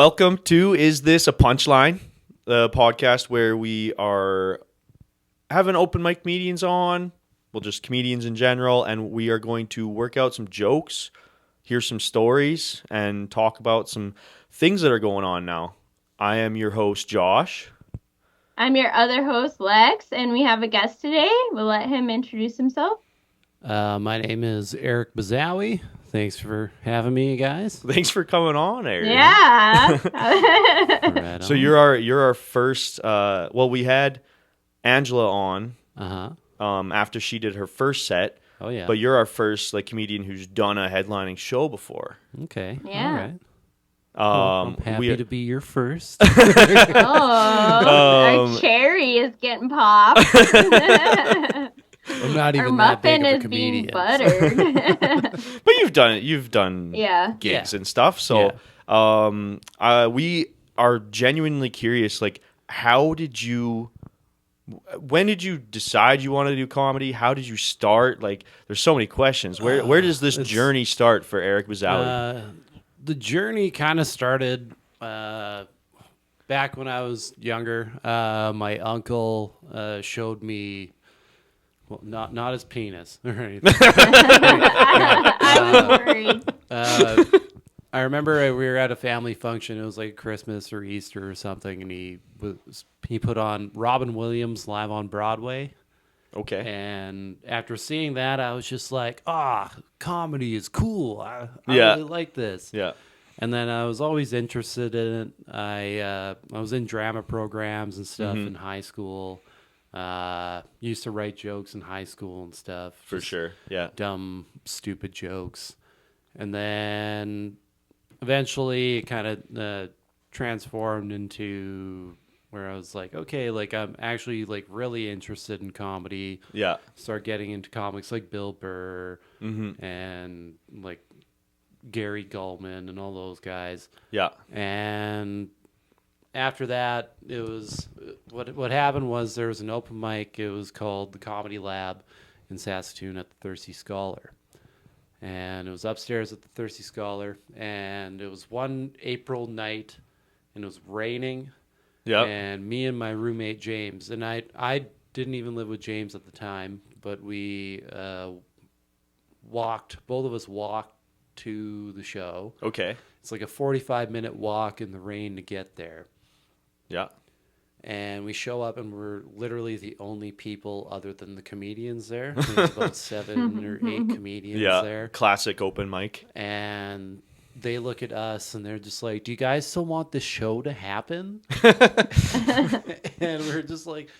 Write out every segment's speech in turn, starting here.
Welcome to Is This a Punchline? The podcast where we are having open mic comedians on, well, just comedians in general, and we are going to work out some jokes, hear some stories, and talk about some things that are going on now. I am your host, Josh. I'm your other host, Lex, and we have a guest today. We'll let him introduce himself. My name is Eric Bzowy. Thanks for having me, guys. Thanks for coming on, Eric. Yeah. Right So on. you're our first. We had Angela on after she did her first set. Oh yeah. But you're our first comedian who's done a headlining show before. Okay. Yeah. All right. I'm happy to be your first. Our cherry is getting popped. I'm not Our even that big muffin of a is comedian. being buttered. But you've done it. You've done gigs and stuff. So we are genuinely curious. When did you decide you wanted to do comedy? How did you start? There's so many questions. Where does this journey start for Eric Bzowy? The journey kind of started back when I was younger. My uncle showed me. Well, not his penis or anything. I was worried. I remember we were at a family function. It was like Christmas or Easter or something, and he put on Robin Williams live on Broadway. Okay. And after seeing that, I was just like, comedy is cool. I really like this. Yeah. And then I was always interested in it. I was in drama programs and stuff in high school. Used to write jokes in high school and stuff. For sure, yeah. Dumb, stupid jokes. And then eventually it kind of transformed into where I was like, okay, I'm actually really interested in comedy. Yeah. Start getting into comics like Bill Burr and Gary Gulman and all those guys. Yeah. And after that, it was what happened was there was an open mic. It was called the Comedy Lab in Saskatoon at the Thirsty Scholar, and it was upstairs at the Thirsty Scholar. And it was one April night, and it was raining. Yeah. And me and my roommate James, and I didn't even live with James at the time, but we walked. Both of us walked to the show. Okay. It's like a 45-minute walk in the rain to get there. Yeah. And we show up, and we're literally the only people other than the comedians there. There's about 7 or 8 comedians there. Classic open mic. And they look at us, and they're just like, do you guys still want this show to happen? And we're just like,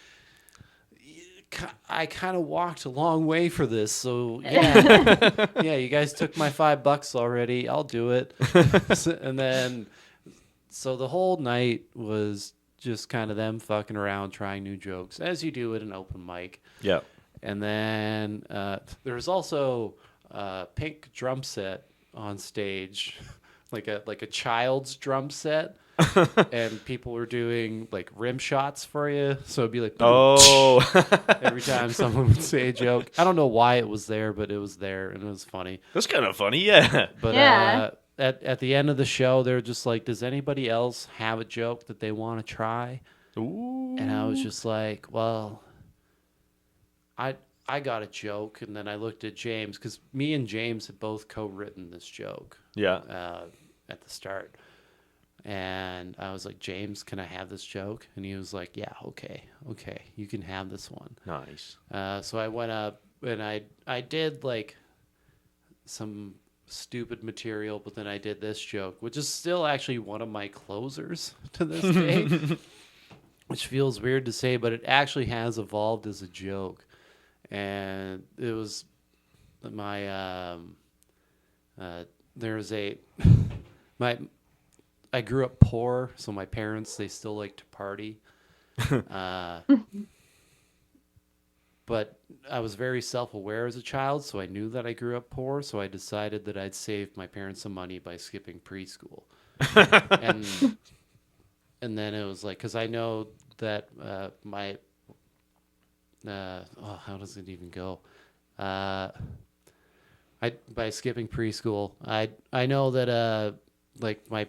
I kind of walked a long way for this, so yeah, you guys took my $5 already. I'll do it. And then, so the whole night was just kind of them fucking around, trying new jokes, as you do at an open mic. Yeah. And then there was also a pink drum set on stage, like a child's drum set. And people were doing rim shots for you, so it'd be like every time someone would say a joke. I don't know why it was there, but it was there, and it was funny. That's kind of funny, yeah. But at the end of the show, they were just like, "Does anybody else have a joke that they want to try?" Ooh. And I was just like, "Well, I got a joke," and then I looked at James because me and James had both co-written this joke. Yeah. At the start. And I was like, James, can I have this joke? And he was like, yeah, okay, you can have this one. Nice. So I went up and I did some stupid material, but then I did this joke, which is still actually one of my closers to this day, which feels weird to say, but it actually has evolved as a joke. And it was my I grew up poor, so my parents, they still like to party. But I was very self-aware as a child, so I knew that I grew up poor, so I decided that I'd save my parents some money by skipping preschool. And then it was because I know that how does it even go? By skipping preschool, I know that like my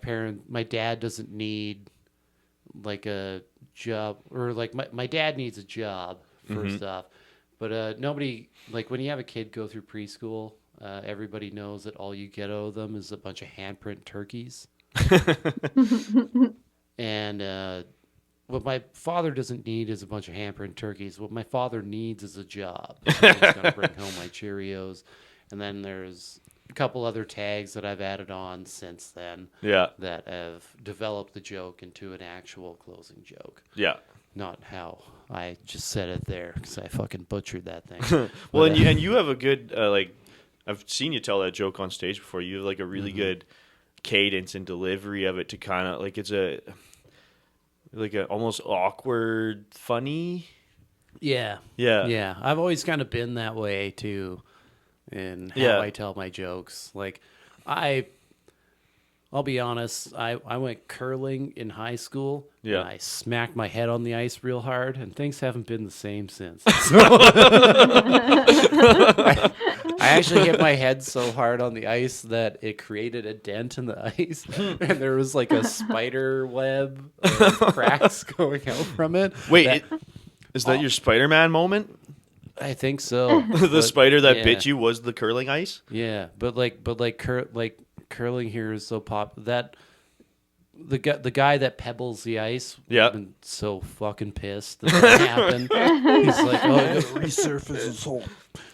dad doesn't need like a job, or like my dad needs a job first off, but nobody, like when you have a kid go through preschool, everybody knows that all you get out of them is a bunch of handprint turkeys. And what my father doesn't need is a bunch of hampered turkeys. What my father needs is a job. He's going to bring home my Cheerios. And then there's a couple other tags that I've added on since then that have developed the joke into an actual closing joke. Yeah. Not how I just said it there, because I fucking butchered that thing. Well, and you have a good, like, I've seen you tell that joke on stage before. You have like a really good cadence and delivery of it to kind of, like, it's a almost awkward, funny. Yeah. I've always kind of been that way too, in how I tell my jokes. Like, I'll be honest, I went curling in high school. Yeah. And I smacked my head on the ice real hard, and things haven't been the same since. So I actually hit my head so hard on the ice that it created a dent in the ice, and there was like a spider web of cracks going out from it. Wait, is that your Spider-Man moment? I think so. The spider that bit you was the curling ice? Yeah, but curling here is so that the guy that pebbles the ice would have been so fucking pissed that happened. He's like, oh, I gotta resurface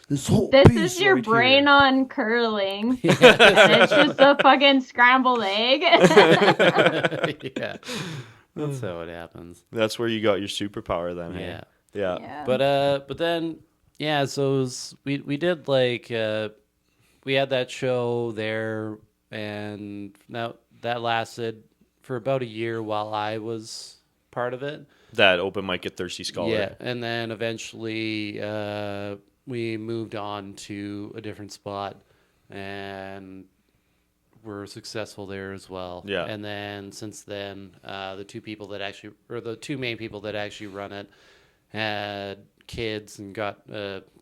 this whole This piece is your right brain here. on curling. And it's just a fucking scrambled egg. Yeah, that's how it happens. That's where you got your superpower then. Yeah. Hey? Yeah. But then so we did like we had that show there, and now that lasted for about a year while I was part of it. That open mic at Thirsty Scholar. Yeah, and then eventually we moved on to a different spot, and were successful there as well. Yeah. And then since then, the two main people that actually run it had kids and got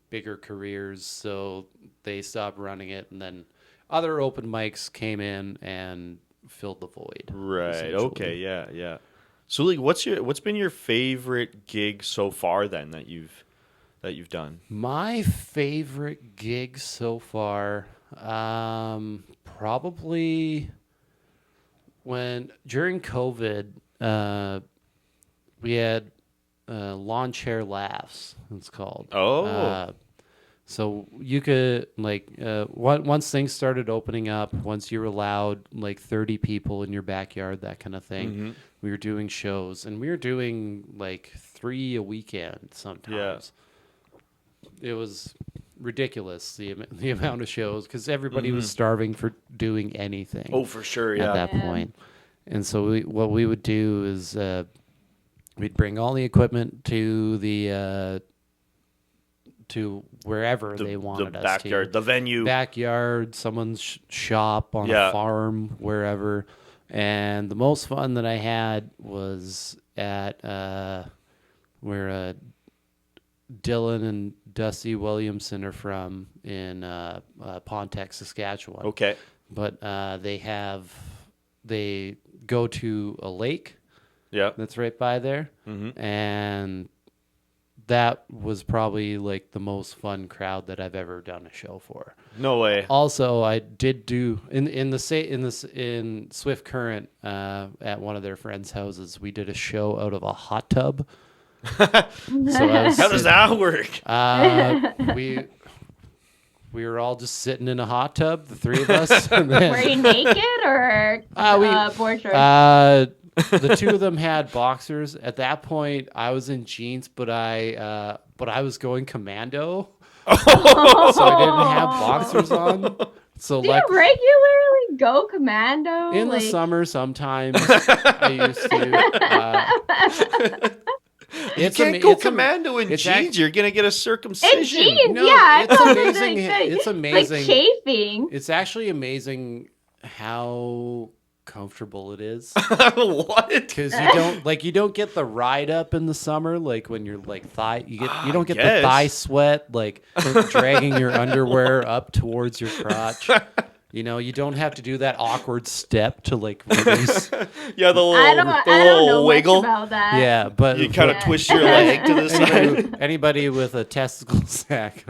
bigger careers, so they stopped running it, and then other open mics came in and filled the void. Right. Okay. Yeah. So, like, what's been your favorite gig so far then that you've done? My favorite gig so far, probably during COVID, we had lawn chair laughs. It's called. Oh. So you could once things started opening up, once you were allowed like 30 people in your backyard, that kind of thing. We were doing shows, and we were doing like 3 a weekend sometimes. Yeah. It was ridiculous the amount of shows, because everybody was starving for doing anything. Oh, for sure. Yeah. At that point. And so what we would do is we'd bring all the equipment to the to wherever they wanted us backyard, the venue. Backyard, someone's shop on a farm, wherever. And the most fun that I had was at where Dylan and Dusty Williamson are from in Pontiac, Saskatchewan. Okay. But they go to a lake. Yeah. That's right by there. And that was probably like the most fun crowd that I've ever done a show for. No way. Also, I did do in Swift Current at one of their friends' houses. We did a show out of a hot tub. How does that work? We were all just sitting in a hot tub, the three of us. And then, were you naked or board shorts? The two of them had boxers. At that point, I was in jeans, but I was going Commando, so I didn't have boxers on. So do you regularly go Commando? In the summer, sometimes I used to. You can't go Commando in jeans. You're gonna get a circumcision. In jeans, no, yeah. It's amazing. It's amazing. Like chafing. It's actually amazing how comfortable it is. What? Because you don't get the ride up in the summer, like when you're like you don't get the thigh sweat, like dragging your underwear up towards your crotch. You know, you don't have to do that awkward step to like release. Yeah, the I little, don't the know little wiggle. much about that. Yeah, but You kind of Yeah. twist your leg to the side. anybody with a testicle sack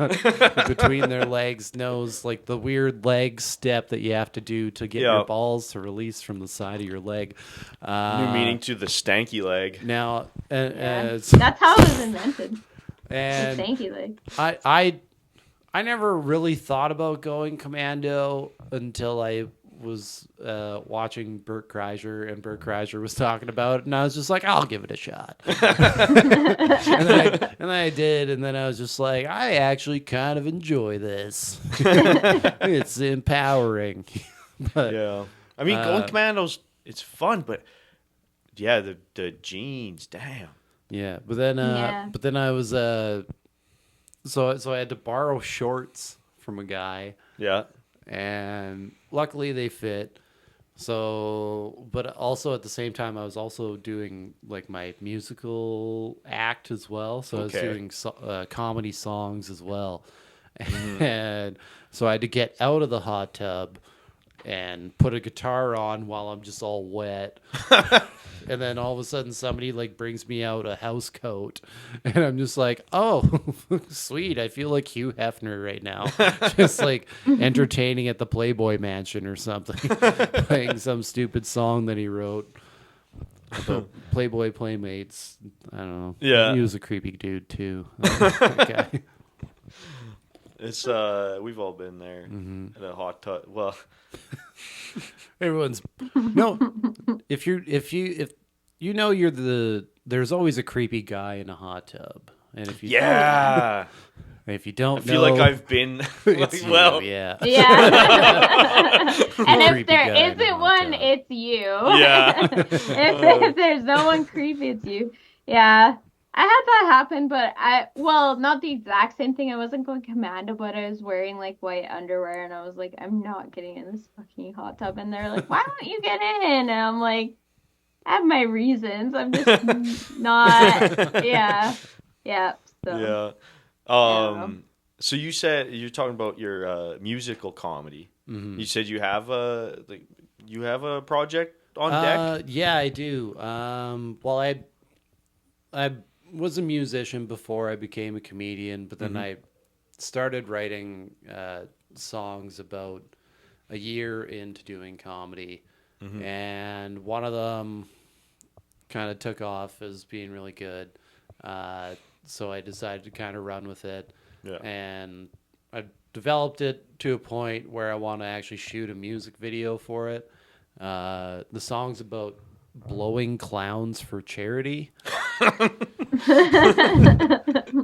between their legs knows like the weird leg step that you have to do to get Yeah. your balls to release from the side of your leg. New meaning to the stanky leg. Now, Yeah. That's how it was invented. and Thank you, like. I never really thought about going Commando until I was watching Bert Kreischer, and Bert Kreischer was talking about it, and I was just like, I'll give it a shot. and then I did, and then I was just like, I actually kind of enjoy this. It's empowering. But Yeah. I mean, going Commandos, it's fun, but yeah, the jeans, damn. yeah, but then I was so I had to borrow shorts from a guy. Yeah. And luckily they fit. So, but also at the same time, I was also doing like my musical act as well. So I was doing comedy songs as well. And so I had to get out of the hot tub and put a guitar on while I'm just all wet. And then all of a sudden somebody like brings me out a house coat, and I'm just like, oh, sweet. I feel like Hugh Hefner right now, just like entertaining at the Playboy Mansion or something, playing some stupid song that he wrote about Playboy Playmates. I don't know. Yeah. He was a creepy dude too. That guy. It's we've all been there at a hot tub. Well, Everyone's no. If you know you're there's always a creepy guy in a hot tub, and if you yeah. if you don't I feel like I've been it's you, well, yeah. Yeah. And if Creepy there guy in the isn't hot one, tub. it's you. Yeah. if there's no one creepy, it's you. Yeah. I had that happen, but not the exact same thing. I wasn't going Commando, but I was wearing like white underwear, and I was like, I'm not getting in this fucking hot tub. And they're like, why don't you get in? And I'm like, I have my reasons. I'm just not. Yeah. Yeah. So. Yeah. So you said you're talking about your musical comedy. Mhm. You said you have a project on deck. Yeah, I do. Well, I was a musician before I became a comedian, but then I started writing songs about a year into doing comedy, and one of them kind of took off as being really good. So I decided to kind of run with it, and I developed it to a point where I want to actually shoot a music video for it. The song's about blowing clowns for charity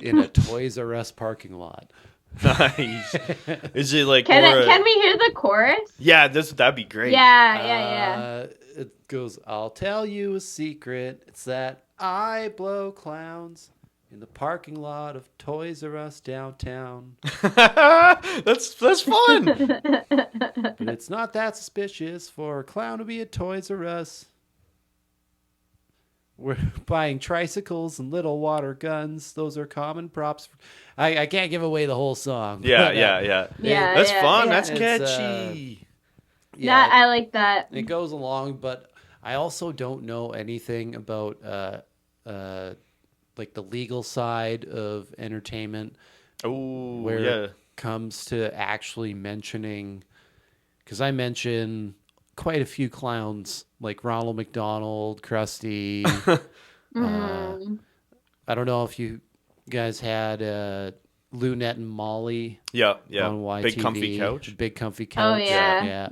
in a Toys R Us parking lot. Nice. Is it like Can we hear the chorus? Yeah, that'd be great. Yeah. It goes, I'll tell you a secret. It's that I blow clowns in the parking lot of Toys R Us downtown. That's fun. But it's not that suspicious for a clown to be at Toys R Us. We're buying tricycles and little water guns. Those are common props. I can't give away the whole song. Yeah. Yeah, That's yeah, fun. yeah. That's It's, catchy. Yeah, I like that. it goes along, but I also don't know anything about like the legal side of entertainment. Oh, Where yeah. it comes to actually mentioning, because I mention quite a few clowns like Ronald McDonald, Krusty. I don't know if you guys had Lunette and Molly. Yeah. On YTV. Big comfy couch. Big comfy couch. Oh yeah.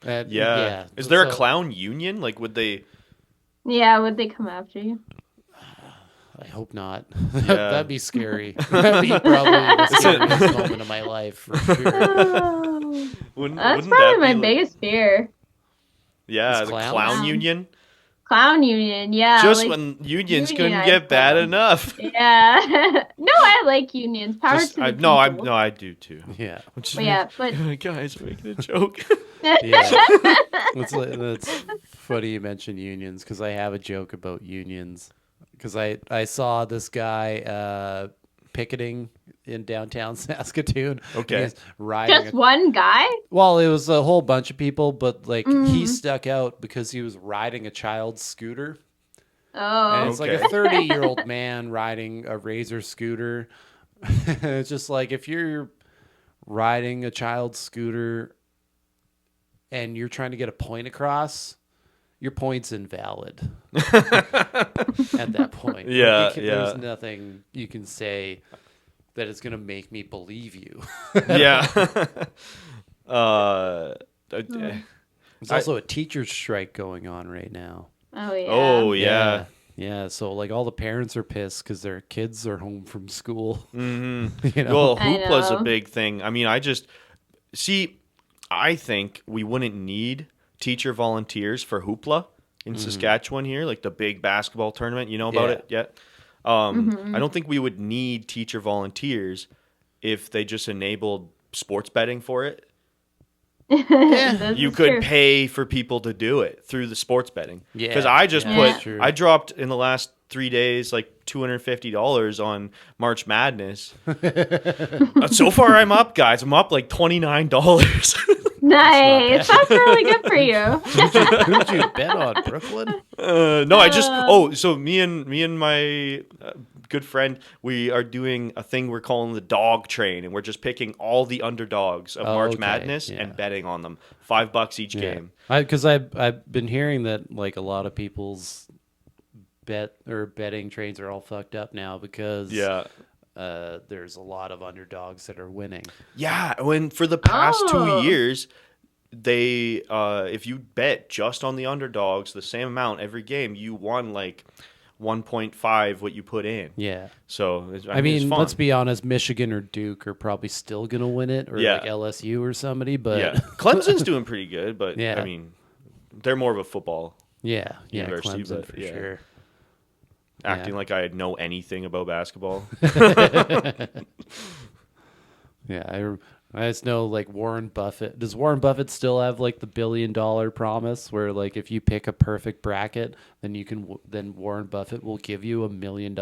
Yeah. Is there a clown union? Like, would they? Yeah, would they come after you? I hope not. Yeah. That'd be scary. That'd be probably the scariest moment of my life for sure. That's Wouldn't probably that my be biggest fear. Yeah, Is the clowns? clown union. Clown union, yeah. Just like, when unions couldn't unionized get bad clowns. enough. Yeah. No, I like unions. Power to the people. I do too. Yeah. I'm just But yeah, guys, making a joke. Yeah. That's funny you mention unions, because I have a joke about unions. Because I saw this guy picketing in downtown Saskatoon. Okay. He's riding Just one guy? well, it was a whole bunch of people, but like he stuck out because he was riding a child's scooter. Oh. And it's like a Okay. 30-year-old man riding a Razor scooter. It's just like if you're riding a child's scooter and you're trying to get a point across, your point's invalid at that point. Yeah, There's nothing you can say that is going to make me believe you. Yeah. There's also a teacher's strike going on right now. Oh, yeah. Oh yeah. Yeah, so like all the parents are pissed because their kids are home from school. Mm-hmm. You know? Well, I hoopla's a know. big thing. I mean, I think we wouldn't need teacher volunteers for hoopla in Saskatchewan here, like the big basketball tournament. You know about Yeah. it yet? I don't think we would need teacher volunteers if they just enabled sports betting for it. This You is could true. pay for people to do it through the sports betting. Yeah, Because I just yeah, put, that's true. I dropped in the last 3 days like $250 on March Madness. So far, I'm up, guys. I'm up like $29. Nice. That's really good for you. Who'd you bet on, Brooklyn? No, I just. Oh, so me and my good friend, we are doing a thing we're calling the dog train, and we're just picking all the underdogs of Oh, March okay, Madness yeah. and betting on them. $5 each game. Because I've been hearing that like a lot of people's betting trains are all fucked up now because Yeah. there's a lot of underdogs that are winning. Yeah, when for the past Oh. 2 years, they if you bet just on the underdogs the same amount every game, you won like 1.5 what you put in. Yeah. So I it's mean, fun. let's be honest, Michigan or Duke are probably still going to win it, or Yeah. like LSU or somebody, but Yeah, Clemson's doing pretty good, but Yeah. I mean, they're more of a football yeah, University, Clemson but for yeah. sure. acting like I know anything about basketball. Yeah, I just know like Warren Buffett. Does Warren Buffett still have like the $1 billion promise where like if you pick a perfect bracket, then Warren Buffett will give you $1 million?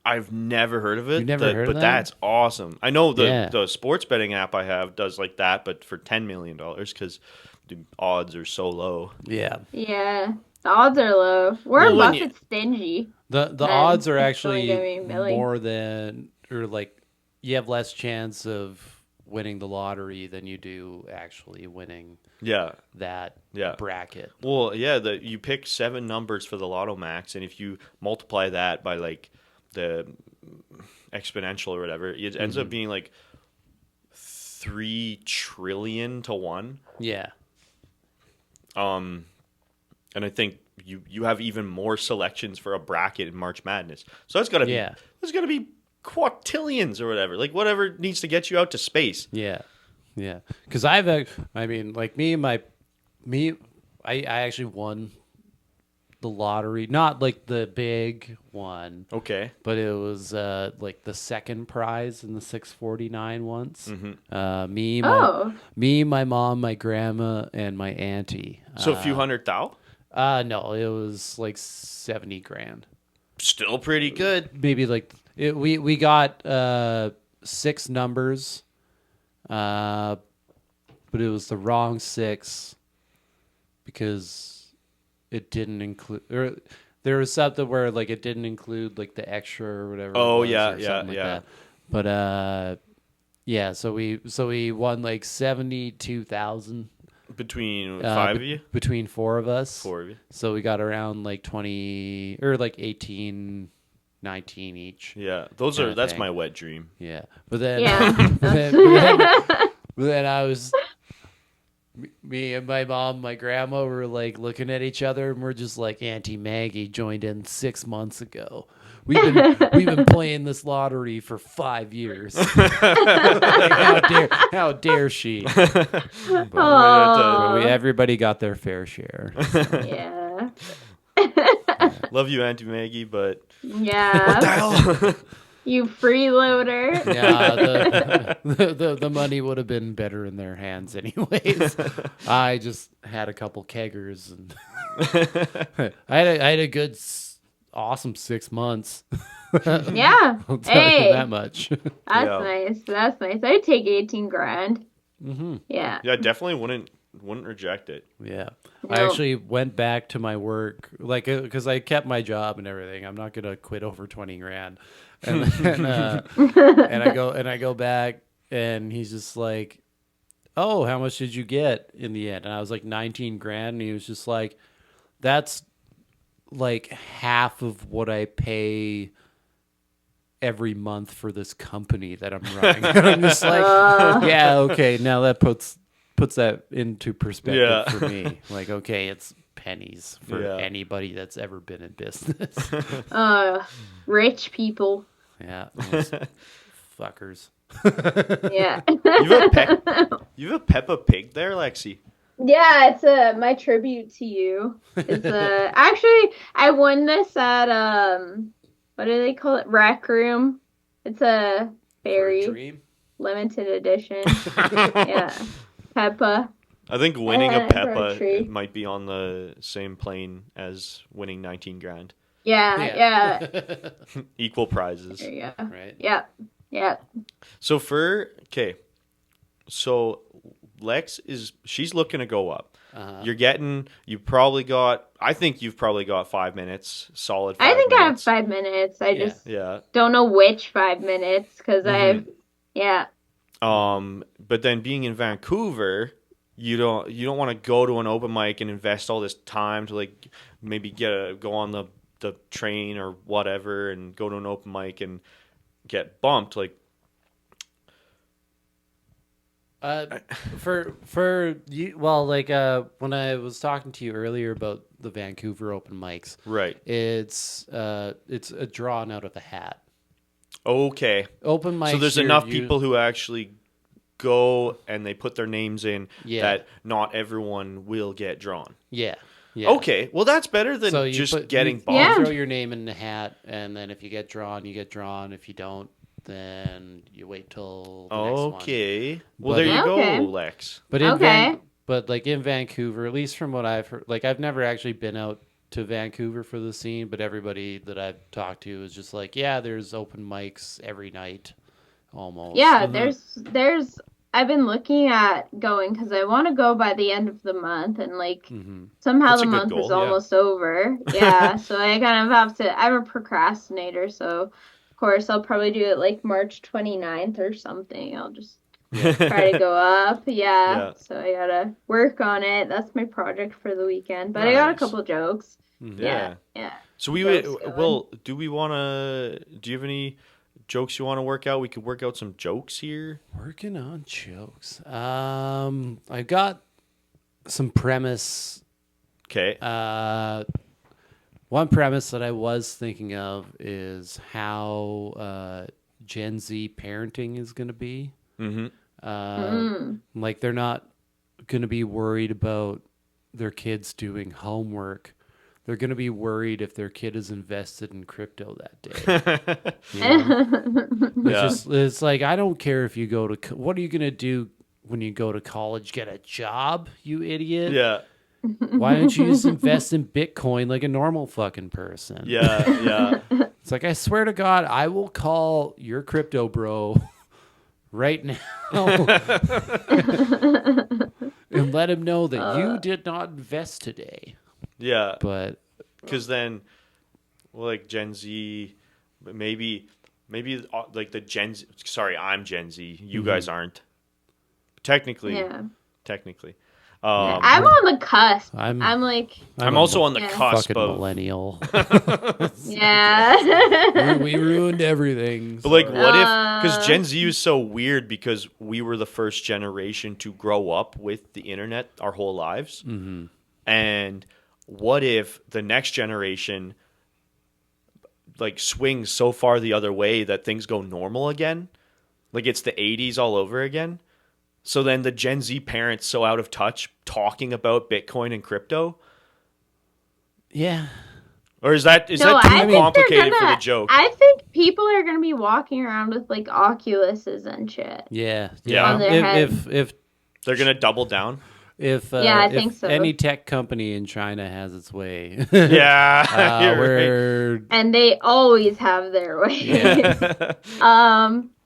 I've never heard of it. You've never heard of but that? that's awesome. I know Yeah. the sports betting app I have does like that, but for $10 million because the odds are so low. Yeah. Yeah. The odds are low. Warren Well, when you- Buffett's stingy. The Man, odds are it's only actually gonna be a million. more than, or like you have less chance of winning the lottery than you do actually winning Yeah. that Yeah. bracket. Well, yeah, you pick 7 numbers for the Lotto Max, and if you multiply that by like the exponential or whatever, it ends up being like 3 trillion to 1. Yeah. And I think you have even more selections for a bracket in March Madness. So that's gotta be Yeah. there's gotta be quintillions or whatever, like whatever needs to get you out to space. Yeah, yeah. Because I mean, like I actually won the lottery, not like the big one, Okay. but it was like the second prize in the 649 once. Me, my mom, my grandma, and my auntie. So a few hundred thou? No, it was like 70 grand. Still pretty good. Maybe like we got 6 numbers, but it was the wrong 6 because it didn't include, or there was something where like it didn't include like the extra or whatever. Oh, it was, yeah, or yeah, something like yeah. that. But yeah, so we won like 72,000 Between 5 of you? between 4 of us. 4 of you? So we got around like 20 or like 18, 19 each. Yeah. Kinda That's thing. my wet dream. Yeah, but then, Yeah. but then I was, me and my mom, my grandma were like looking at each other, and we're just like, Auntie Maggie joined in 6 months ago. We've been playing this lottery for 5 years. Like, how dare she? But everybody got their fair share. Yeah. Love you, Auntie Maggie, but Yeah. what the hell? You freeloader. Yeah, the money would have been better in their hands anyways. I just had a couple keggers and I had a good awesome 6 months. Yeah. I'll tell you Hey, that much. that's Yeah. nice. That's nice. I'd take 18 grand. Mm-hmm. Yeah. Yeah, definitely wouldn't reject it. Yeah. No. I actually went back to my work, like, because I kept my job and everything. I'm not gonna quit over 20 grand. And then, and I go back, and he's just like, "Oh, how much did you get in the end?" And I was like, 19 grand. And he was just like, "That's like half of what I pay every month for this company that I'm running." And I'm just like, yeah, okay. Now that puts that into perspective Yeah. for me. Like, okay, it's pennies for Yeah. anybody that's ever been in business. Rich people. Yeah, those fuckers. Yeah. You have a Peppa Pig there, Lexi? Yeah, it's my tribute to you. It's actually I won this at what do they call it? Rec Room. It's a For a very dream. limited edition. Yeah. Peppa. I think winning a For a Peppa treat. might be on the same plane as winning 19 grand. Yeah. Equal prizes. There you go. Right. Yeah. So Lex she's looking to go up. I think you've probably got 5 minutes, solid 5 I think I have minutes. 5 minutes. I just Yeah. don't know which 5 minutes because But then being in Vancouver, you don't want to go to an open mic and invest all this time to like maybe go on the train or whatever and go to an open mic and get bumped. Like For you, well, like when I was talking to you earlier about the Vancouver open mics, right. it's a drawn out of a hat. Okay. Open mics. So there's enough people who actually go and they put their names in that not everyone will get drawn. Yeah. Okay. Well, that's better than getting bumped. Yeah. Throw your name in the hat, and then if you get drawn, you get drawn. If you don't, then you wait till the next one. Okay. Well, But- there you Okay. go, Lex. But Okay. in Vancouver, at least from what I've heard, like I've never actually been out to Vancouver for the scene, but everybody that I've talked to is just like, yeah, there's open mics every night, almost. Yeah, there's I've been looking at going because I want to go by the end of the month, and like somehow That's the a good month goal, is yeah. almost over. Yeah, so I kind of have to. I'm a procrastinator, so of course I'll probably do it like March 29th or something. I'll just try to go up. Yeah, so I gotta work on it. That's my project for the weekend. But I got a Nice. couple jokes. Yeah. Yeah. So Jokes going. do you have any jokes you want to work out? We could work out some jokes here. Working on jokes. I got some premise. Okay. One premise that I was thinking of is how Gen Z parenting is going to be. Like they're not going to be worried about their kids doing homework. They're going to be worried if their kid is invested in crypto that day. You know? It's like, I don't care if you go to, what are you going to do when you go to college? Get a job, you idiot? Yeah. Why don't you just invest in Bitcoin like a normal fucking person? Yeah. It's like, I swear to God, I will call your crypto bro right now and let him know that you did not invest today. Yeah. But Because then, like Gen Z, maybe like the Gen Z. Sorry, I'm Gen Z. You guys aren't. Technically. I'm on the cusp. I'm I'm also on the cusp fucking of millennial. Yeah. We ruined everything. But like, Sorry. what if? Because Gen Z is so weird because we were the first generation to grow up with the internet our whole lives, and what if the next generation like swings so far the other way that things go normal again, like it's the 80s all over again? So then the Gen Z parents so out of touch talking about Bitcoin and crypto. Yeah. Or is that I too think they're complicated for gonna- the joke? I think people are gonna be walking around with like Oculuses and shit. Yeah. Yeah. On their head. If They're gonna double down. I think so. Any tech company in China has its way, Yeah. You're right. we're And they always have their way. Yeah.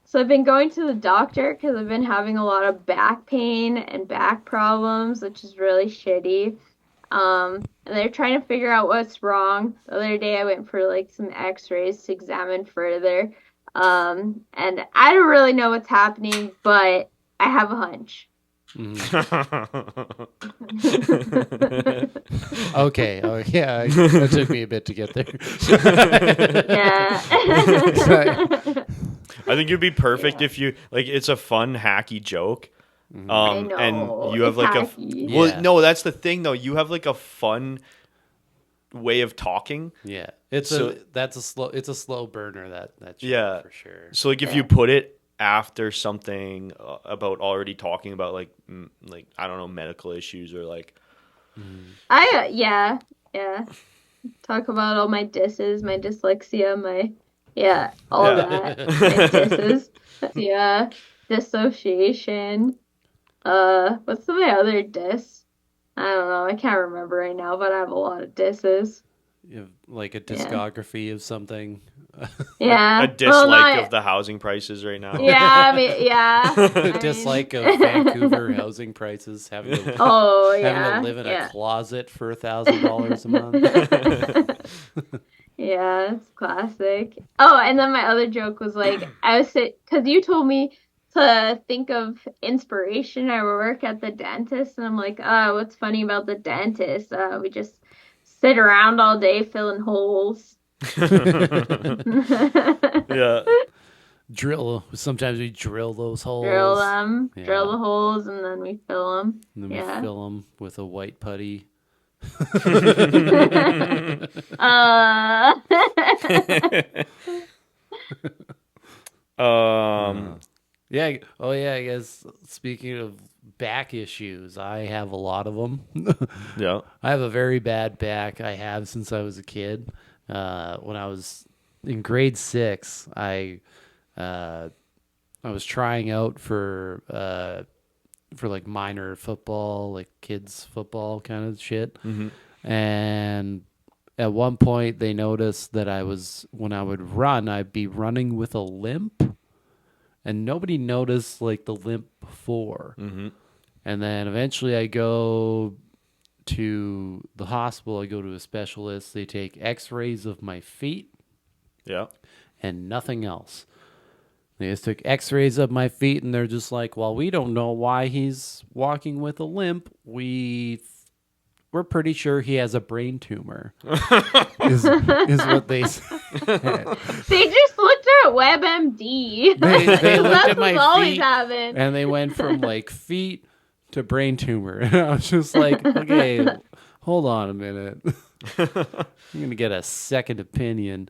So I've been going to the doctor because I've been having a lot of back pain and back problems, which is really shitty. And they're trying to figure out what's wrong. The other day I went for like some x-rays to examine further. And I don't really know what's happening, but I have a hunch. Okay. Oh, yeah. That took me a bit to get there. Yeah. I think it'd be perfect if you like. It's a fun, hacky joke. I know, And you have it's like hacky. well, Yeah. no, that's the thing though. You have like a fun way of talking. Yeah. It's a slow burner that joke, Yeah. for sure. So like if you put it after something about already talking about like I don't know, medical issues or like Yeah. Talk about all my disses, my dyslexia, all Yeah. that. My disses. Yeah. Dissociation. What's my other diss? I don't know. I can't remember right now, but I have a lot of disses. You have like a discography of something. Yeah. a dislike of the housing prices right now. Yeah, I mean, yeah. I Dislike of Vancouver housing prices, having to having to live in a closet for $1,000 a month. Yeah, it's classic. Oh, and then my other joke was like, because you told me to think of inspiration. I work at the dentist, and I'm like, what's funny about the dentist? We just sit around all day filling holes. Yeah. Sometimes we drill those holes. Drill them, Yeah. drill the holes, and then we fill them. And then we fill them with a white putty. Yeah. Oh, yeah. I guess speaking of back issues, I have a lot of them. Yeah. I have a very bad back. I have since I was a kid. When I was in grade 6, I was trying out for like minor football, like kids football kind of shit. Mm-hmm. And at one point they noticed that when I would run, I'd be running with a limp, and nobody noticed like the limp before. Mm-hmm. And then eventually I go to the hospital. I go to a specialist. They take x-rays of my feet. Yeah. And nothing else. They just took x-rays of my feet, and they're just like, well, we don't know why he's walking with a limp. We're pretty sure he has a brain tumor. is what they said. They just looked at WebMD. They looked That's at my what's always feet, happened. and they went from like feet to brain tumor. And I was just like, okay, hold on a minute. I'm going to get a second opinion.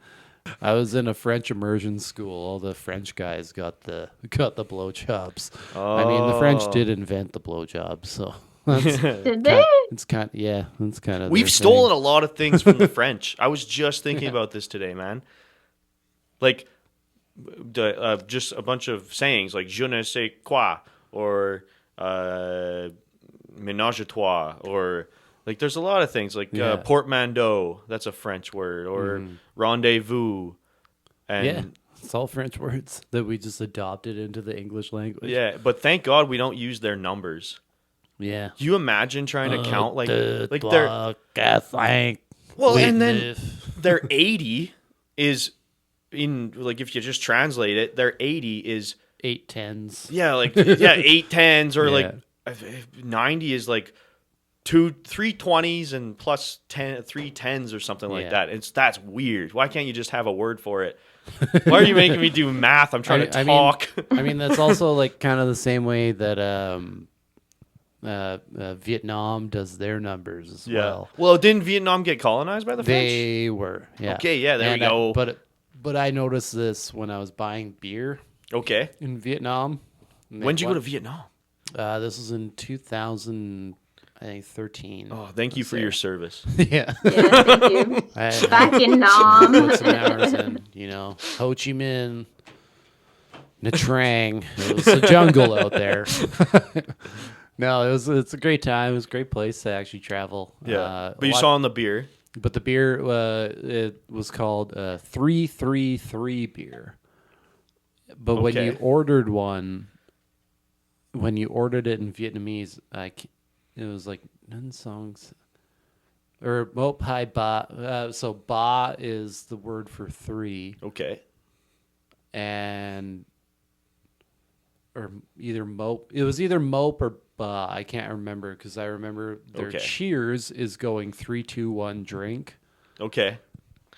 I was in a French immersion school. All the French guys got the blowjobs. Oh. I mean, the French did invent the blowjobs, so Did they? it's kind of We've their stolen thing. a lot of things from the French. I was just thinking about this today, man. Like, just a bunch of sayings like "je ne sais quoi" or "ménage à toi," or like there's a lot of things like portmanteau. That's a French word, or rendezvous. And Yeah, it's all French words that we just adopted into the English language. yeah, but thank God we don't use their numbers. Yeah. Do you imagine trying to count like they're well, and then their 80 is in like if you just translate it, their 80 is 8 tens. yeah, like 8 tens or Yeah. like 90 is like 3 20s and plus 3 tens or something like that. That's weird. Why can't you just have a word for it? Why are you making me do math? I'm trying to talk. I mean, that's also like kind of the same way that Vietnam does their numbers as well. Well, didn't Vietnam get colonized by the French? They were. Yeah. Okay, yeah, there we go. But I noticed this when I was buying beer Okay. in Vietnam. When'd you go to Vietnam? This was in 2013. Oh, thank you for your service. Yeah. Yeah, thank you. I Back in Nam. put some hours in, Ho Chi Minh, Nha Trang. It was a jungle out there. No, it's a great time. It was a great place to actually travel. Yeah, but you saw on the beer. But the beer, it was called 333 beer. But when you Okay. ordered it in Vietnamese, it was like Nun Songs or Mop Hai Ba. So Ba is the word for three, Okay. and or either Mope. It was either Mope or Ba. I can't remember because I remember their Okay. cheers is going 3, 2, 1, drink. Okay.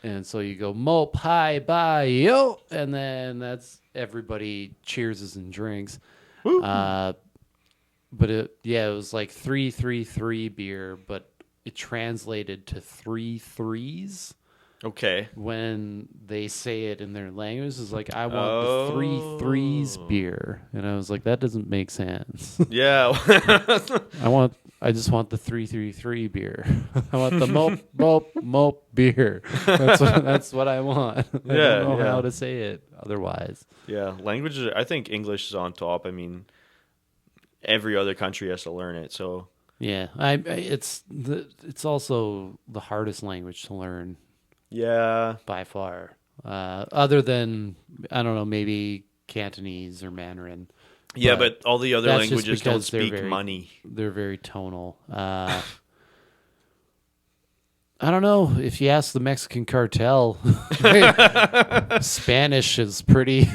And so you go Mope Hai Ba Yo, and then that's everybody cheers and drinks. Woo. But it was like 333 beer, but it translated to 3 threes Okay. when they say it in their language. It's like, I want the 3 threes beer, and I was like, that doesn't make sense. Yeah. I just want the 333 beer. I want the mope beer. That's what I want. I Yeah, don't know yeah. how to say it otherwise. Yeah. Languages. I think English is on top. I mean, every other country has to learn it. So Yeah, it's also the hardest language to learn yeah. by far. Other than, I don't know, maybe Cantonese or Mandarin. Yeah, but all the other that's just languages don't because they're speak very- money. They're very tonal. I don't know. If you ask the Mexican cartel, Spanish is pretty.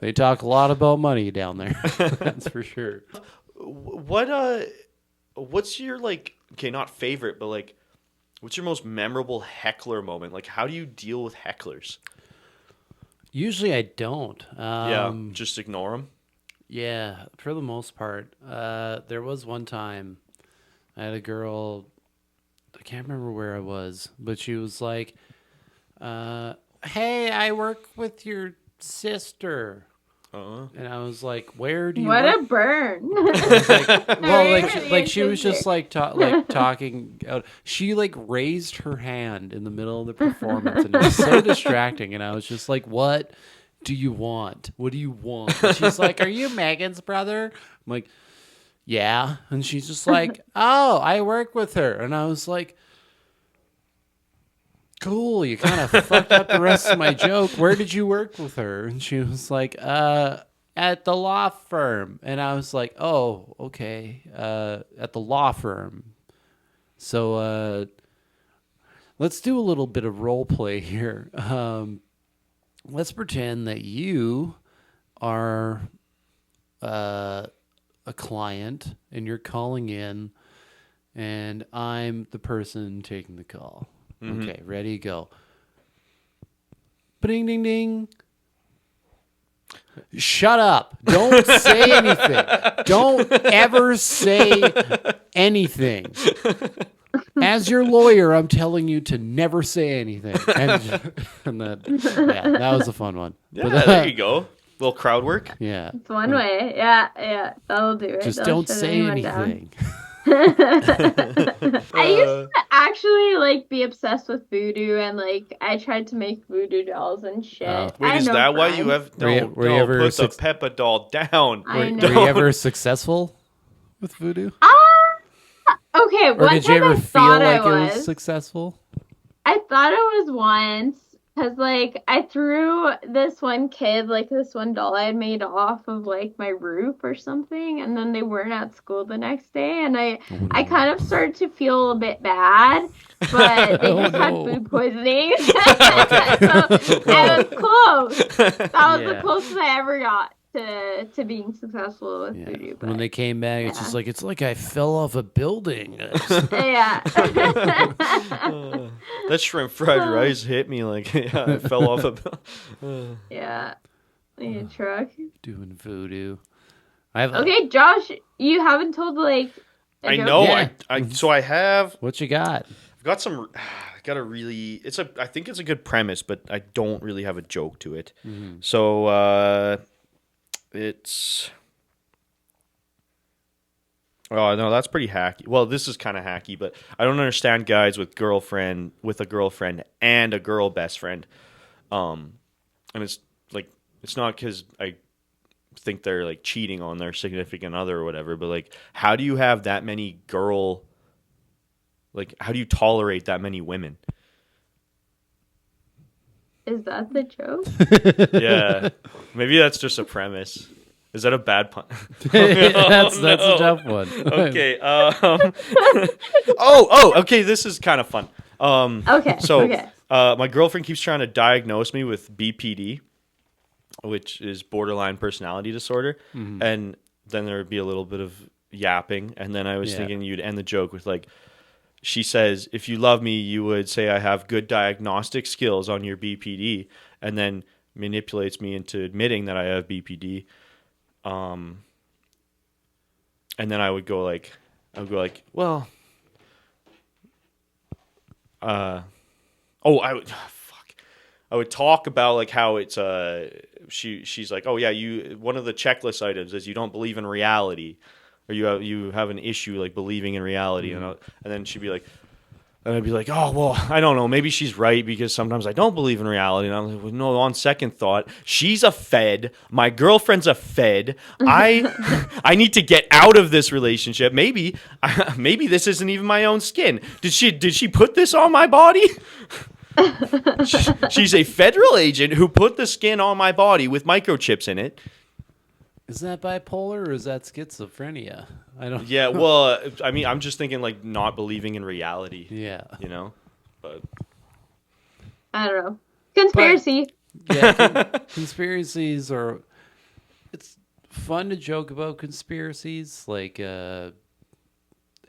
They talk a lot about money down there. That's for sure. What's your okay, not favorite, but what's your most memorable heckler moment? Like, how do you deal with hecklers? Usually I don't. Just ignore them. Yeah, for the most part. There was one time I had a girl, I can't remember where I was, but she was like, hey, I work with your sister. And I was like, where do you What work? a burn. Well, she was just talking out. She raised her hand in the middle of the performance, and it was so distracting. And I was just like, "What do you want? What do you want?" And she's like, "Are you Megan's brother?" I'm like, "Yeah." And she's just like, "Oh, I work with her." And I was like, "Cool, you kind of fucked up the rest of my joke. Where did you work with her?" And she was like, at the law firm. And I was like, oh, okay, at the law firm. So let's do a little bit of role play here. Let's pretend that you are a client and you're calling in, and I'm the person taking the call. Okay, ready, go. Ding, ding, ding. Shut up. Don't say anything. Don't ever say anything. As your lawyer, I'm telling you to never say anything. And then, that was a fun one. Yeah, there you go. Little crowd work. Yeah. It's one way. Yeah. That'll do it. Just That'll don't shut say anyone down. anything. I used to actually be obsessed with voodoo, and I tried to make voodoo dolls and shit. Oh. I Wait, had is no that why you friends. have Were you ever put the Peppa doll down? I Were know. you ever successful with voodoo? Okay, Or one did you time ever I feel thought like I it was successful? I thought it was once, because I threw this one kid, this one doll I had made off of my roof or something, and then they weren't at school the next day, and I kind of started to feel a bit bad, but they just had food poisoning. So I was close. That was the closest I ever got to being successful with voodoo. But When they came back, it's just it's like I fell off a building. yeah. That shrimp fried rice hit me I fell off a. Yeah. Like a truck. Doing voodoo. I have Okay, Josh, you haven't told a I joke know. yet? So I have. What you got? I've got some. I got a really. I think it's a good premise, but I don't really have a joke to it. Mm-hmm. So it's. Oh no, that's pretty hacky. Well, this is kind of hacky, but I don't understand guys with a girlfriend and a girl best friend. And it's it's not because I think they're like cheating on their significant other or whatever, but like how do you have that many how do you tolerate that many women? Is that the joke? Yeah. Maybe that's just a premise. Is that a bad pun? That's a tough one. Okay. Okay, this is kind of fun. Okay. So okay. My girlfriend keeps trying to diagnose me with BPD, which is borderline personality disorder. And then there would be a little bit of yapping. And then I was thinking you'd end the joke with like, she says, if you love me, you would say I have good diagnostic skills on your BPD, and then manipulates me into admitting that I have BPD. And then I would go like, well, I would talk about like how it's she's like, oh yeah, one of the checklist items is you don't believe in reality, or you have an issue like believing in reality, and then she'd be like, and I'd be like, oh well, I don't know, maybe she's right because sometimes I don't believe in reality, and I'm like, well, no, on second thought, she's a Fed, my girlfriend's a Fed, I need to get out of this relationship. Maybe this isn't even my own skin. Did she put this on my body? She's a federal agent who put the skin on my body with microchips in it. Is that bipolar or is that schizophrenia? I don't. Yeah, well, I mean, I'm just thinking like not believing in reality. Yeah. You know, but I don't know. Conspiracy. Conspiracies are. It's fun to joke about conspiracies, like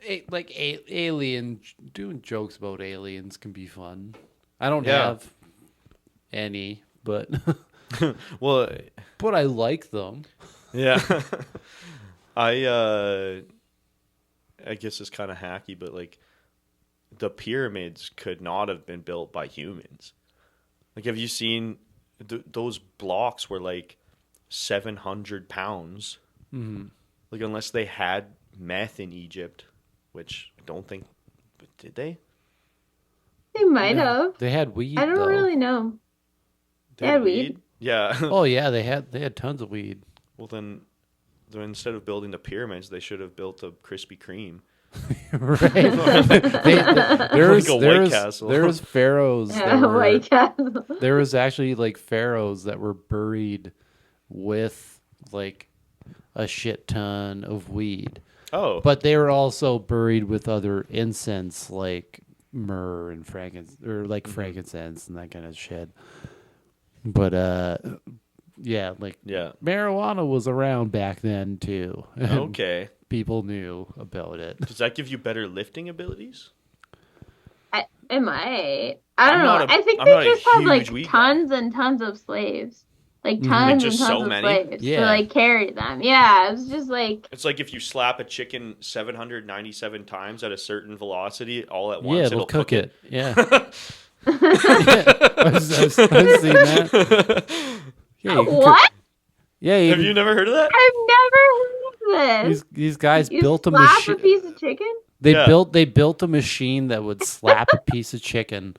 alien. Doing jokes about aliens can be fun. I don't have any, but well, but I like them. Yeah. I guess it's kind of hacky, but like the pyramids could not have been built by humans. Like, have you seen those blocks were like 700 pounds? Mm-hmm. Like, unless they had meth in Egypt, which I don't think, did they? They might have. They had weed. I don't really know. They had weed. Yeah. Oh yeah, they had tons of weed. Well then instead of building the pyramids, they should have built a Krispy Kreme. Right. There was pharaohs. White Castle. There was actually like pharaohs that were buried with like a shit ton of weed. Oh. But they were also buried with other incense like myrrh and frankincense and that kind of shit. But marijuana was around back then too. Okay. People knew about it. Does that give you better lifting abilities? It might. I don't know. I think they just had like tons and tons of slaves. Like tons and tons of slaves to like carry them. Yeah, it was just like... It's like if you slap a chicken 797 times at a certain velocity all at once, yeah, it'll cook it. Yeah. I've seen that. Yeah, what? Have you never heard of that? I've never heard of this. These guys built a machine. machine. Slap a piece of chicken? They built a machine that would slap a piece of chicken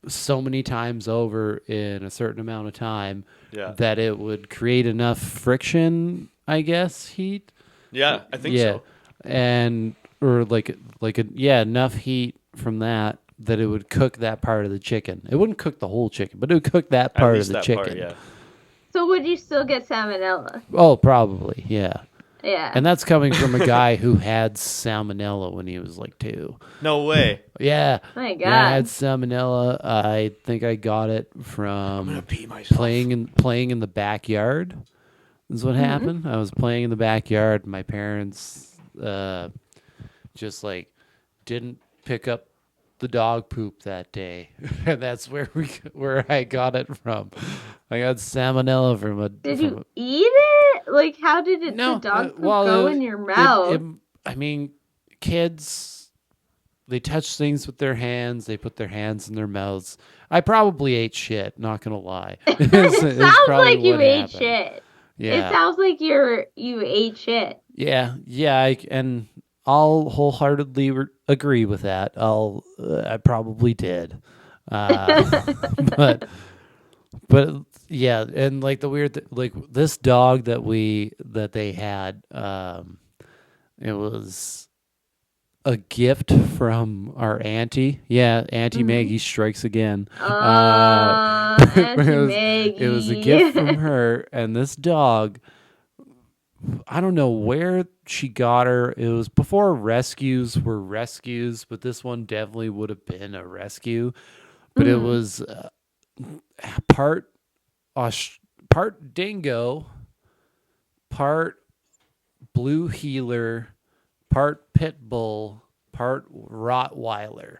so many times over in a certain amount of time that it would create enough friction, I guess, heat. Yeah, I think so. And or enough heat from that it would cook that part of the chicken. It wouldn't cook the whole chicken, but it would cook that part of the chicken. Part, yeah. So would you still get salmonella? Oh, probably, yeah. Yeah. And that's coming from a guy who had salmonella when he was like 2. No way. Yeah. My God. Yeah, I had salmonella. I think I got it from playing in the backyard. Is what happened. I was playing in the backyard. My parents just like didn't pick up the dog poop that day, and that's where I got it from. I got salmonella from a. Did you eat it? Like, how did the dog poop go in your mouth? I mean, kids, they touch things with their hands. They put their hands in their mouths. I probably ate shit. Not gonna lie. It sounds like you ate shit. Yeah. It sounds like you ate shit. Yeah. And I'll wholeheartedly agree with that. I probably did, but Yeah, and like the weird, like this dog that they had, it was a gift from our auntie. Yeah, Auntie Maggie strikes again. Auntie It was a Maggie. gift from her, and this dog. I don't know where she got her. It was before rescues were rescues, but this one definitely would have been a rescue. But it was part part dingo, part blue heeler, part pit bull, part Rottweiler.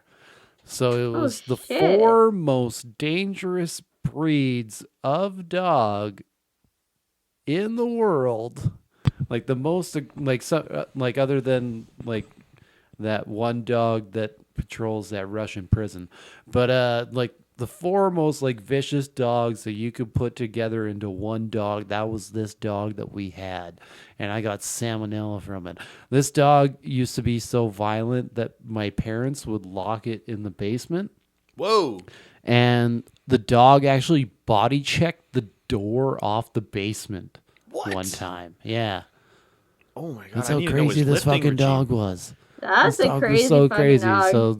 So it was the shit. 4 most dangerous breeds of dog in the world. Like the most, like like other than like that one dog that patrols that Russian prison, but like the 4 most like vicious dogs that you could put together into one dog. That was this dog that we had, and I got salmonella from it. This dog used to be so violent that my parents would lock it in the basement. Whoa. And the dog actually body checked the door off the basement one time. Yeah. Oh my god! That's I how need to know crazy his this lifting fucking regime. dog was. That's This a dog crazy was so fucking crazy. dog. So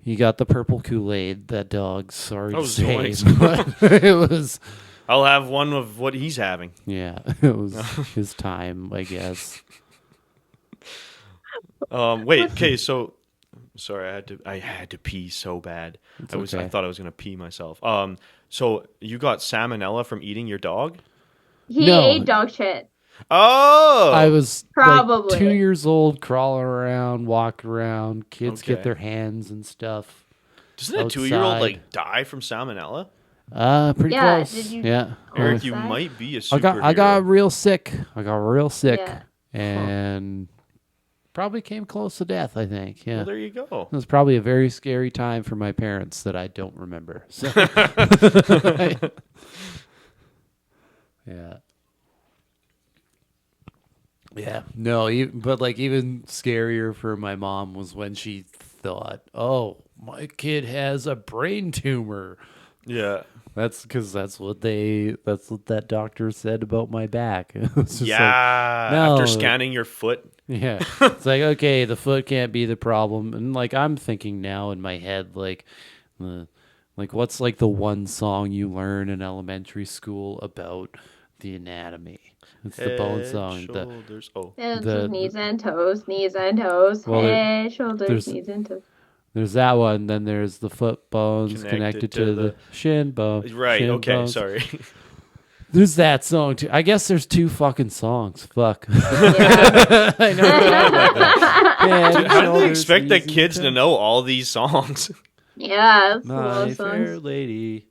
he got the purple Kool-Aid, that dog. Sorry Oh, to say, nice. but it was, I'll have one of what he's having. yeah, it was his time, I guess. Wait. Okay. So, sorry. I had to pee so bad. I okay. thought I was gonna pee myself. So you got salmonella from eating your dog? He No. ate dog shit. Oh. I was Probably. like 2 years old, crawling around, walking around. Kids Okay. get their hands and stuff. Doesn't a 2-year-old like die from salmonella? Pretty Yeah, close. did you- Yeah. Eric, Oh. you Sad. might be a I superhero. got real sick. Yeah. And probably came close to death, I think. Yeah. Well, there you go. It was probably a very scary time for my parents that I don't remember. So. Yeah. Yeah. No, but like even scarier for my mom was when she thought, "Oh, my kid has a brain tumor." Yeah. That's because that's what that doctor said about my back. It was just Yeah. no. After scanning your foot. yeah. It's like, okay, the foot can't be the problem. And like I'm thinking now in my head, like what's like the one song you learn in elementary school about the anatomy? It's the bone Head, song. shoulders. Knees and toes, knees and toes, Well, head, shoulders, there's- knees and toes. There's that one. Then there's the foot bones connected to the shin bone. Right. shin Okay. bones. Sorry. There's that song too. I guess there's 2 fucking songs. Fuck. Yeah. I know. Head, How do they shoulders, expect that knees, and kids to toes. know all these songs? Yeah, it's a My lot of fair songs. lady.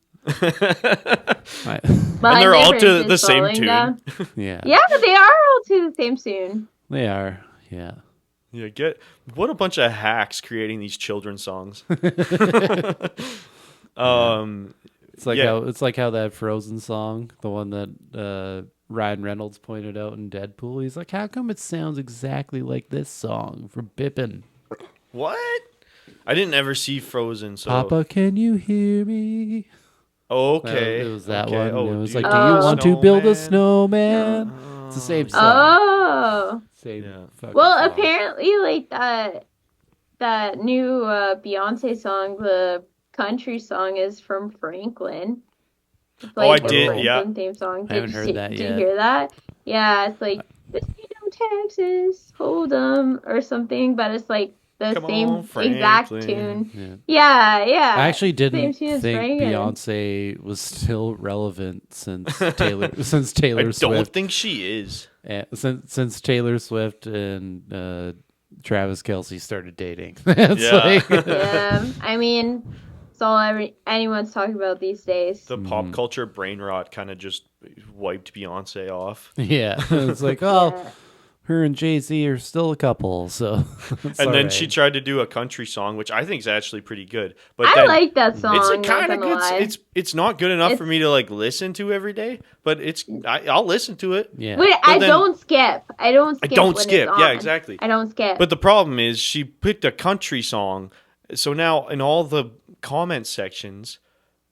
My- My they're all neighbors to the is same falling tune. down. yeah. Yeah, they are all to the same tune. They are. Yeah. Yeah, what a bunch of hacks creating these children's songs. It's like Yeah. it's like how that Frozen song, the one that Ryan Reynolds pointed out in Deadpool. He's like, how come it sounds exactly like this song from Pippin? What? I didn't ever see Frozen, so Papa, can you hear me? okay. It was that okay. one. Oh, It was do like, you do you Oh. want to build a snowman? snowman? It's the same song. Oh. Same Yeah. fucking Well, song. apparently, like that new Beyonce song, the country song, is from Franklin. It's Oh, I the did, Franklin yeah. theme song. I haven't heard that Did yet. you hear that? Yeah, it's like the state of Texas, Hold'em, or something, but it's like the Come same on, exact Franklin. tune. Yeah. Yeah. I actually didn't Same tune as think Franklin. Beyonce was still relevant since Taylor I don't Swift. think she is. Since Taylor Swift and Travis Kelce started dating. It's Yeah. like, Yeah, I mean, it's all anyone's talking about these days. The pop culture brain rot kind of just wiped Beyonce off. yeah, it's like, oh, Yeah. her and Jay-Z are still a couple, so. it's And all then right. she tried to do a country song, which I think is actually pretty good. But I then like that song. it's a not kind of gonna good. lie. It's not good enough for It's- me to like listen to every day, but I'll listen to it. Yeah. Wait, I then- don't skip. I don't skip. don't when skip. It's Yeah, on. exactly. I don't skip. But the problem is she picked a country song, so now in all the comment sections,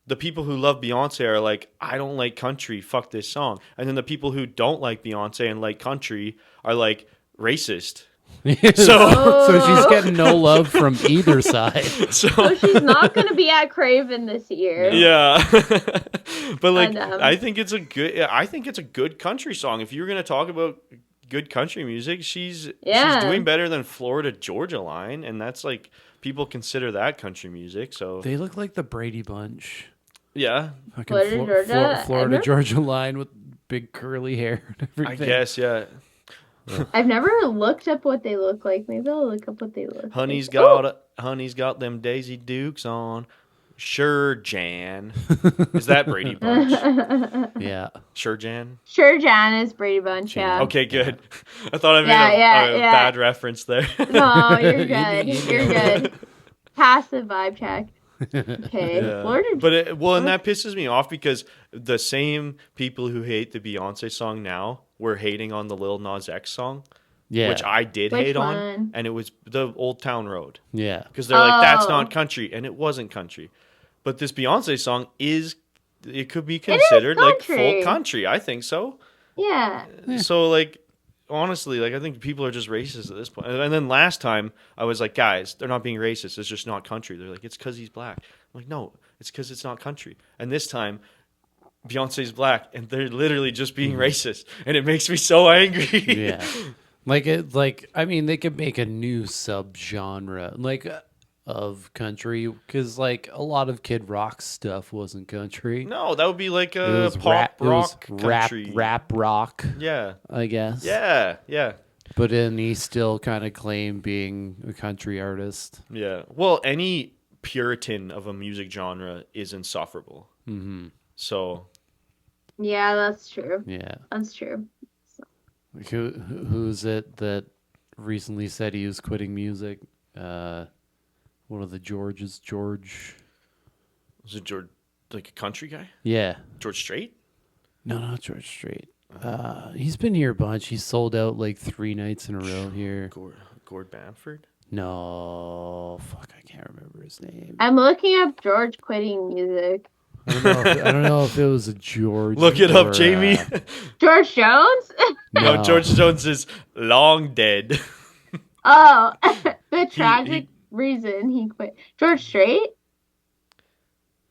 the people who love Beyonce are like, I don't like country, fuck this song. And then the people who don't like Beyonce and like country are like racist. So she's getting no love from either side. So she's not going to be at Craven this year. Yeah. But like And, I think it's a good country song. If you're going to talk about good country music, she's doing better than Florida Georgia Line, and that's like people consider that country music. So They look like the Brady Bunch. yeah, Fucking Florida, Florida Georgia Line with big curly hair and I everything. guess yeah. I've never looked up what they look like. Maybe I'll look up what they look Honey's like. got them Daisy Dukes on. Sure, Jan. Is that Brady Bunch? Yeah. Sure, Jan. Sure, Jan is Brady Bunch, yeah. Okay, good. I thought I made a Yeah. bad reference there. No, you're good. You're good. Passive vibe check. Okay. Yeah. Florida. And that pisses me off because the same people who hate the Beyonce song now were hating on the Lil Nas X song, Yeah. which I did Which hate one? on, and it was the Old Town Road. Yeah. Because they're like, that's Oh. not country, and it wasn't country. But this Beyonce song it could be considered like full country. country. I think so. Yeah. So like, honestly, like I think people are just racist at this point. And then last time I was like, guys, they're not being racist. It's just not country. They're like, it's because he's black. I'm like, no, it's because it's not country. And this time, Beyonce's black, and they're literally just being racist, and it makes me so angry. Yeah. I mean, they could make a new subgenre of country because like a lot of Kid Rock stuff wasn't country. No, that would be like It a was pop rock it was country. rap rock, Yeah, I guess. yeah. But then he still kind of claimed being a country artist. Yeah. Well, any puritan of a music genre is insufferable. Mm-hmm. So, Yeah, that's true. Yeah. That's true. Like who's it that recently said he was quitting music? One of the Georges. George. was it George, like a country guy? Yeah. George Strait? No, not George Strait. He's been here a bunch. He's sold out like 3 nights in a row here. Gord Bamford? No, fuck, I can't remember his name. I'm looking up George quitting music. I don't know if it was a George. Look it up, or, Jamie. George Jones? No, George Jones is long dead. Oh, the tragic reason he quit. George Strait?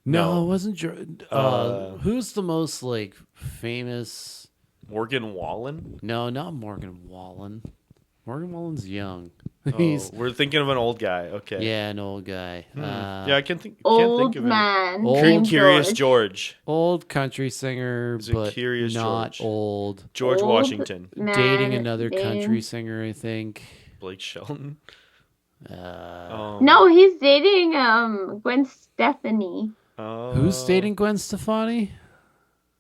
No, it wasn't George. Uh, Who's the most like famous? Morgan Wallen? No, not Morgan Wallen. Morgan Wallen's young. Oh, we're thinking of an old guy. Okay. Yeah, an old guy. Yeah, I can't think Old of him. man. Old named Curious George. Old country singer, Is it but Curious not George? old. George Old Washington. man Dating another named- country singer, I think. Blake Shelton. No, he's dating Gwen Stefani. Who's dating Gwen Stefani?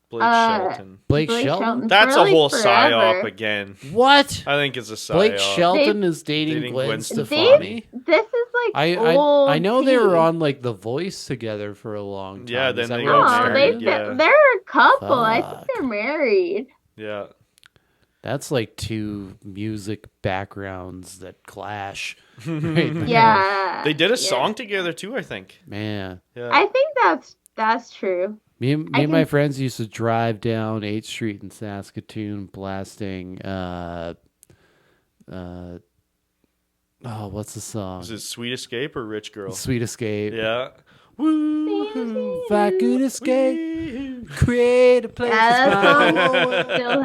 Blake Shelton. Blake Blake Shelton. Shelton. That's for, a like, whole forever. psyop again. What? I think it's a psyop. Blake Shelton is Dating dating Gwen Gwen Stefani. Stefani. This is like I old know they tea. were on like The Voice together for a long time. Yeah, Is then that they where it got No, married, started? yeah. they're a couple. I think Fuck. they're married. Yeah. That's like 2 music backgrounds that clash. Right there. Yeah. They did a yeah. song together too, I think. Man. Yeah. I think that's true. Me and my friends used to drive down 8th Street in Saskatoon blasting what's the song? Is it Sweet Escape or Rich Girl? Sweet Escape. Yeah. Woo. If I could escape, create a place Yeah, that to song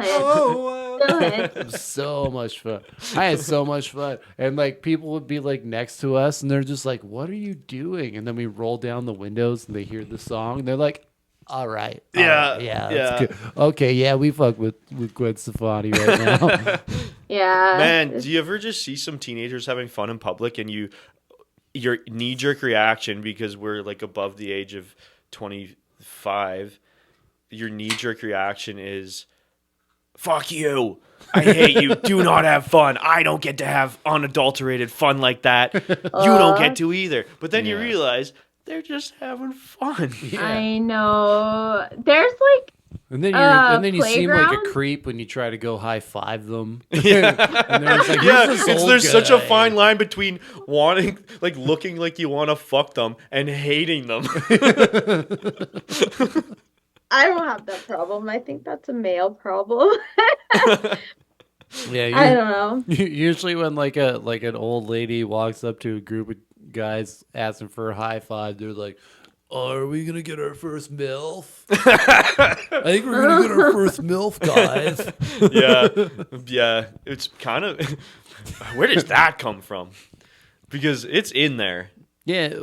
still hits. Still hits. So much fun. I had so much fun. And like people would be like next to us and they're just like, what are you doing? And then we roll down the windows and they hear the song and they're like, all right. Yeah, Yeah. yeah. That's good. Okay. Yeah. We fuck with Gwen Stefani right now. Yeah. Man, do you ever just see some teenagers having fun in public and your knee-jerk reaction, because we're like above the age of 25, your knee-jerk reaction is, fuck you. I hate you. Do not have fun. I don't get to have unadulterated fun like that. You don't get to either. But then you Yeah. realize they're just having fun. Yeah. I know. There's like And then you seem like a Playground? creep when you try to go high five them. Yeah. And they're just like, Yeah, "Who's this old there's such a guy?" fine line between wanting, like, looking like you want to fuck them and hating them. I don't have that problem. I think that's a male problem. Yeah, I don't know. usually when like an old lady walks up to a group of guys asking for a high five, they're like, "Oh, are we gonna get our first MILF? I think we're gonna get our first MILF, guys." Yeah. It's kind of. Where does that come from? Because it's in there. Yeah,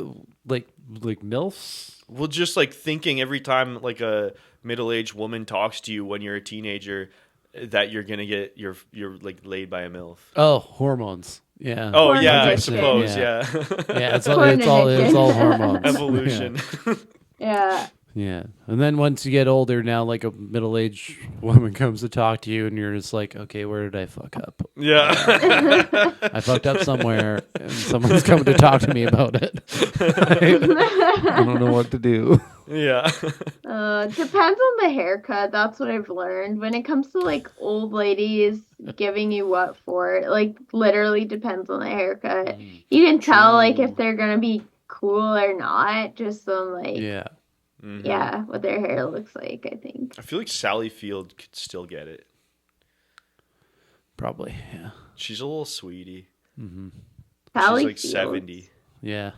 like MILFs. Well, just like thinking every time like a middle-aged woman talks to you when you're a teenager that you're gonna get you're like laid by a MILF. Oh, hormones. Yeah. Oh Porn yeah, I addiction. suppose. Yeah. Yeah. Yeah, it's Porn all addiction. hormones. Evolution. Yeah. Yeah. And then once you get older, now like a middle-aged woman comes to talk to you, and you're just like, okay, where did I fuck up? Yeah. I fucked up somewhere, and someone's coming to talk to me about it. I don't know what to do. Yeah. Depends on the haircut. That's what I've learned. When it comes to like old ladies giving you what for, it like literally depends on the haircut. You can tell like if they're gonna be cool or not, just on like Yeah. yeah, what their hair looks like, I think. I feel like Sally Field could still get it. Probably. Yeah. She's a little sweetie. Sally She's like Fields. 70. Yeah.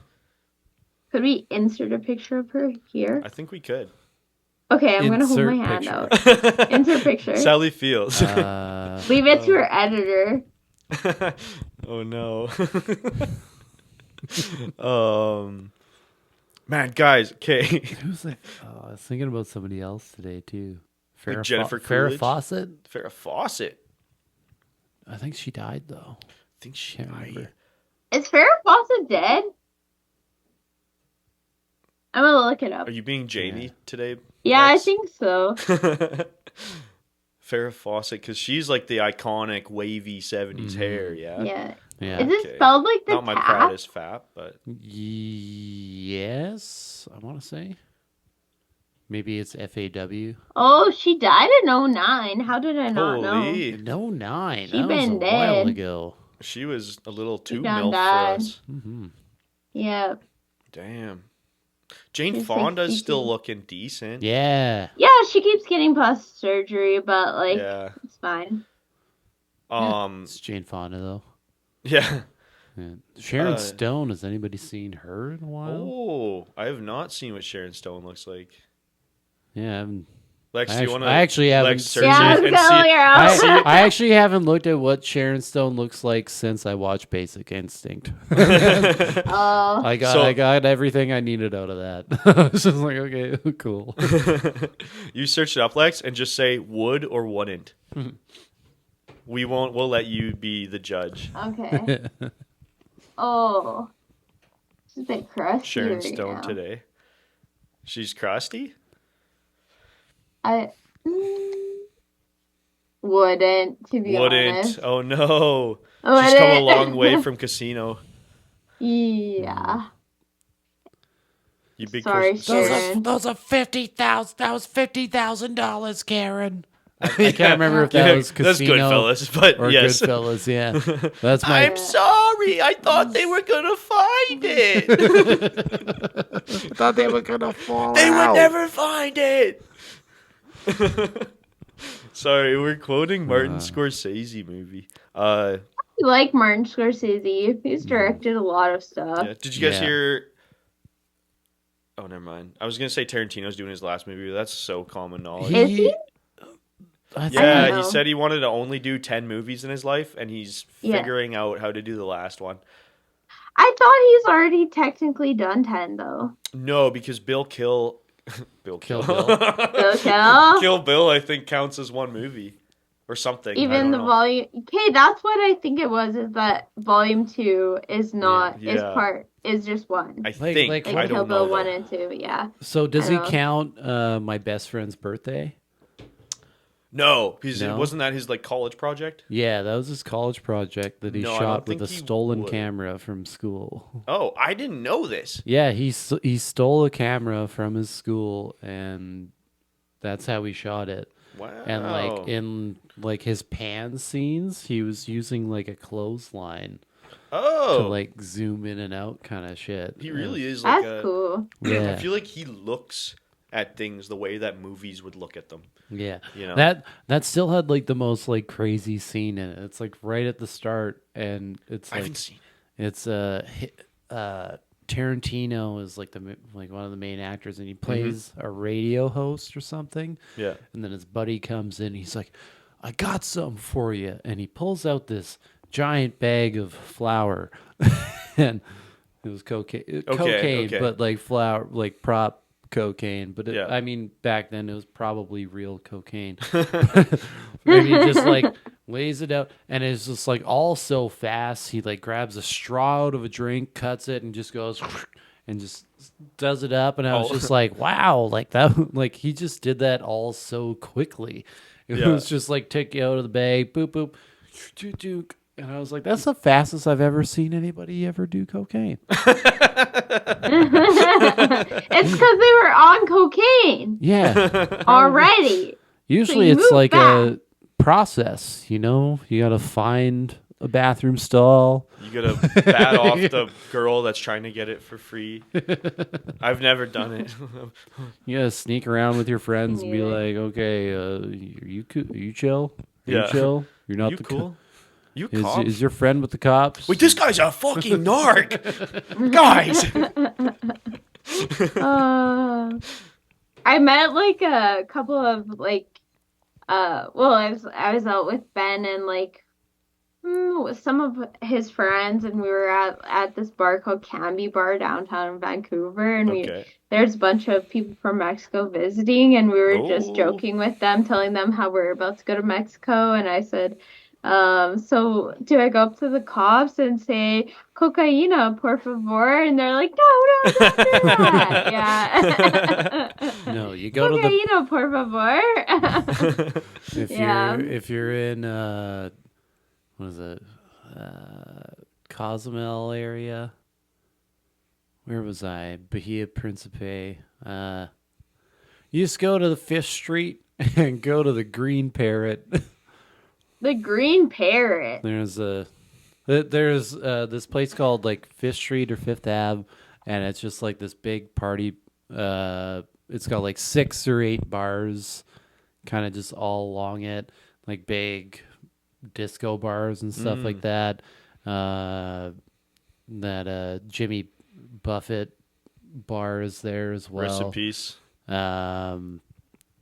Could we insert a picture of her here? I think we could. Okay, I'm gonna hold my Insert hand picture. out. Insert picture. Sally Fields. Leave it to her editor. Oh no. Man, guys, okay. Who's that? Oh, I was thinking about somebody else today too. Like Jennifer Farrah Coolidge? Fawcett. Farrah Fawcett. I think she died though. I think she Can't died. remember. Is Farrah Fawcett dead? I'm gonna look it up. Are you being Jamie Yeah. today? Yeah, I Lex? think so. Farrah Fawcett, because she's like the iconic wavy 70s hair, yeah? Yeah. Yeah. Is it Okay. spelled like the Not my tap? proudest fap, but Yes, I want to say. Maybe it's FAW. Oh, she died in 09. How did I not know? holy. No, 9. She That was been a while dead. ago. She was a little too done milf died. for us. Yeah. Damn. Jane She's Fonda's 62. still looking decent. Yeah. Yeah, she keeps getting plastic surgery, but like Yeah. it's fine. It's Jane Fonda though. Yeah. Yeah. Sharon Stone. Has anybody seen her in a while? Oh, I have not seen what Sharon Stone looks like. Yeah. I haven't- Lex, I do you actu- want to I actually haven't Lex, seen- search Yeah, I it was and gonna see? look her up. I actually haven't looked at what Sharon Stone looks like since I watched Basic Instinct. Oh, I got everything I needed out of that. I was just like, okay, cool. You search it up, Lex, and just say would or wouldn't. We'll let you be the judge. okay. Oh, she's a bit crusty Sharon right Stone now. today. She's crusty? I wouldn't, to be Wouldn't. honest. Oh no. Wouldn't. She's come a long way from Casino. Yeah. You big Sorry, Chris- Sharon. Those are $50,000. That was $50,000, Karen. I can't remember if that Yeah, was that's Casino Goodfellas, but or yes. Goodfellas. Yeah, that's my. I'm sorry. I thought they were gonna find it. I thought they were gonna fall They would never find it. Sorry, we're quoting Martin Scorsese movie. I like Martin Scorsese. He's directed a lot of stuff. Yeah. Did you guys Yeah. hear? Oh, never mind. I was gonna say Tarantino's doing his last movie, but that's so common knowledge. Is he? I Yeah, know. he said he wanted to only do 10 movies in his life, and he's Yeah. figuring out how to do the last one. I thought he's already technically done 10, though. No, because Bill Kill Bill. Okay. Kill Bill, I think, counts as one movie or something. I Even don't the know. volume. Okay, that's what I think it was. Is that volume 2 is not Yeah. is just one. I Like- think. like Like I Kill don't Bill know. 1 though. and 2. Yeah. So does I he know. count My Best Friend's Birthday? No, because No? wasn't that his like college project? Yeah, that was his college project that he No, I shot don't with think a he stolen would. camera from school. Oh, I didn't know this. Yeah, he stole a camera from his school, and That's how he shot it. Wow. And like in like his pan scenes, he was using like a clothesline to like zoom in and out kind of shit. He really is like That's cool. Yeah. I feel like he looks at things the way that movies would look at them. Yeah. You know? That still had like the most like crazy scene in it. It's like right at the start, and it's I like haven't seen it. it's Tarantino is like one of the main actors, and he plays a radio host or something. Yeah. And then his buddy comes in. He's like, "I got something for you," and he pulls out this giant bag of flour, and it was cocaine, Okay. but like flour, like prop cocaine. But Yeah. I mean, back then it was probably real cocaine. Maybe he just like lays it out, and it's just like all so fast. He like grabs a straw out of a drink, cuts it, and just goes and just does it up. And I was just like, wow, like that, like he just did that all so quickly. It was just like take you out of the bag, boop boop, dook dook. And I was like, that's the fastest I've ever seen anybody ever do cocaine. It's because they were on cocaine Yeah. already. Usually So it's like fast. a process, you know? You got to find a bathroom stall. You gotta bat off the girl that's trying to get it for free. I've never done it. You got to sneak around with your friends and be Yeah. like, okay, are you chill? Are you Yeah. you not You the cool? You cop? Is your friend with the cops? Wait, this guy's a fucking narc, guys. I met like a couple of like well, I was out with Ben and like with some of his friends, and we were at this bar called Canby Bar downtown Vancouver, and there's a bunch of people from Mexico visiting, and we were just joking with them, telling them how we're about to go to Mexico, and I said, so do I go up to the cops and say cocaína, por favor? And they're like, no, don't do that. Yeah. No, you go to the cocaína, por favor. if you're in what is it? Cozumel area. Where was I? Bahia Principe. You just go to the Fish Street and go to the Green Parrot. The Green Parrot. There's this place called like Fifth Street or Fifth Ave, and it's just like this big party. It's got like 6 or 8 bars, kind of just all along it, like big disco bars and stuff like that. Jimmy Buffett bar is there as well. Rest in peace.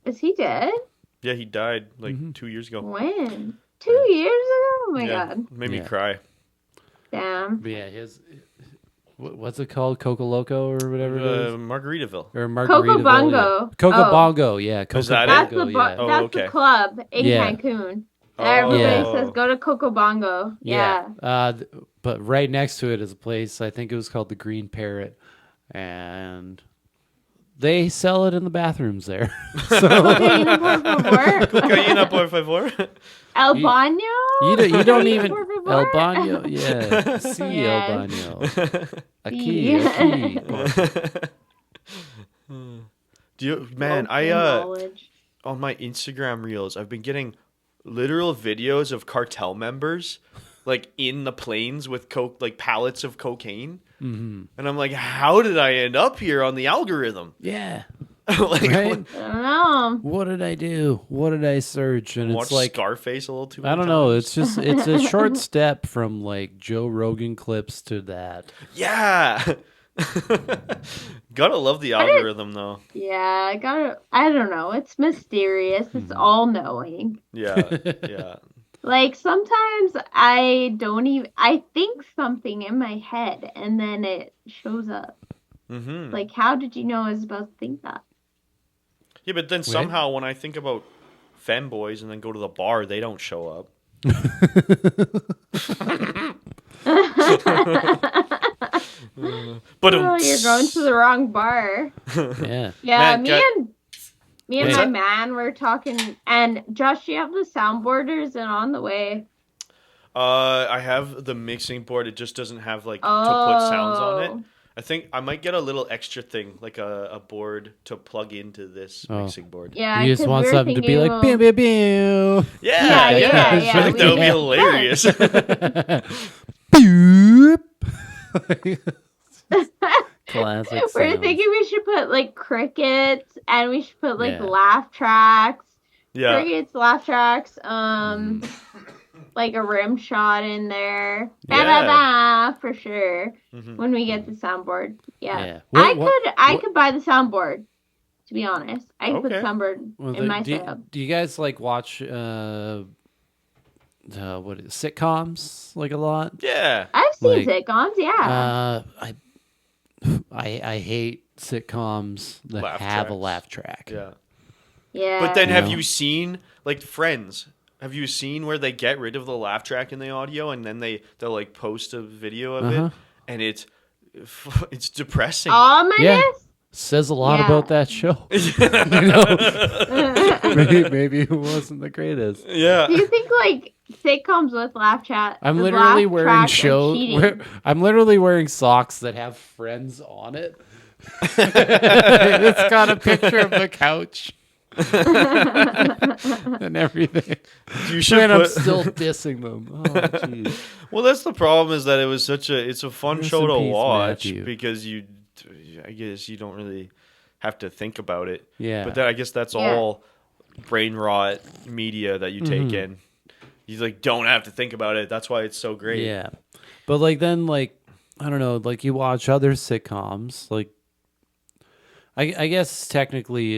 Is he dead? Yeah, he died like 2 years ago. When? 2 years ago? Oh my god. Made me cry. Damn. But yeah, what's it called? Coco Loco or whatever it is? Margaritaville. Or Margaritaville. Coco Bongo. Coco Bongo, yeah. Coco Is that That's it? the that's the club in Cancun. Everybody says go to Coco Bongo. Yeah. But right next to it is a place, I think it was called the Green Parrot, and they sell it in the bathrooms there. Cocaína, por favor. Cocaína, por favor. El baño? You don't even Por favor. El baño, yeah. Sí, Yes. El baño. Aquí. Do you, man? Local knowledge. On my Instagram reels, I've been getting literal videos of cartel members like in the planes with coke, like pallets of cocaine. Mm-hmm. And I'm like, how did I end up here on the algorithm? Yeah. Like, Right? I don't know. What did I do? What did I search? And watch it's like Scarface a little too. I don't know. It's a short step from like Joe Rogan clips to that. Yeah. Gotta love the algorithm though. Yeah, I don't know. It's mysterious. It's all knowing. Yeah. Like sometimes I think something in my head and then it shows up. Mm-hmm. Like, how did you know I was about to think that? Yeah, but then somehow when I think about femboys and then go to the bar, they don't show up. But you're going to the wrong bar. Yeah. Yeah, Man, me and my man were talking, and Josh, you have the soundboarders and on the way. I have the mixing board. It just doesn't have like to put sounds on it. I think I might get a little extra thing, like a board to plug into this mixing board. Yeah, You just 'cause want we were something to be thinking, like, pew, pew, pew. Yeah, Yeah, yeah. yeah, I think that would be yeah. hilarious. Boop. Classic We're sounds. thinking we should put like crickets, and we should put like Yeah. laugh tracks. Yeah. Crickets, laugh tracks, like a rim shot in there. Ba ba ba for sure. When we get the soundboard. Yeah. Yeah. I could buy the soundboard, to be honest. I could put the Okay. soundboard in my setup. Do you guys like watch sitcoms like a lot? Yeah. I've seen like, sitcoms, yeah. I hate sitcoms that Laugh have a tracks. laugh track. Yeah. Yeah. But then You have know? you seen like Friends? Have you seen where they get rid of the laugh track in the audio and then they'll like post a video of it and it's depressing. Ominous? Yeah. Says a lot Yeah. about that show. maybe it wasn't the greatest. Yeah. Do you think like sitcoms with laugh chat? I'm the literally laugh wearing tracks are cheating? I'm literally wearing socks that have Friends on it. It's got a picture of the couch and everything. You should And I'm put, still dissing them. Oh, jeez. Well, that's the problem is that it's a fun Rest show in to peace, watch Matthew. because I guess you don't really have to think about it. Yeah. But then I guess that's Yeah. all brain rot media that you take in. You like don't have to think about it. That's why it's so great. Yeah. But like then like I don't know, like you watch other sitcoms, like I guess technically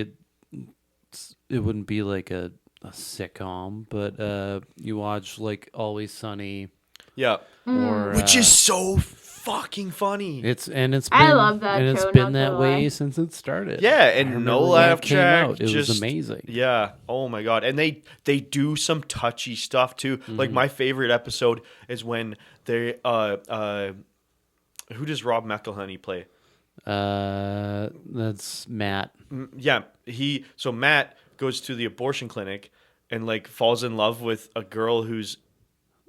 it wouldn't be like a sitcom, but you watch like Always Sunny Yeah. or Which is so fucking funny. it's been I love that and it's show, been not that gonna way lie. since it started. Yeah, I and remember no when laugh it came track. out. It just was amazing. Yeah. Oh my god. And they do some touchy stuff too. Like my favorite episode is when they who does Rob McElhenney play? That's Matt. Yeah, so Matt goes to the abortion clinic and like falls in love with a girl who's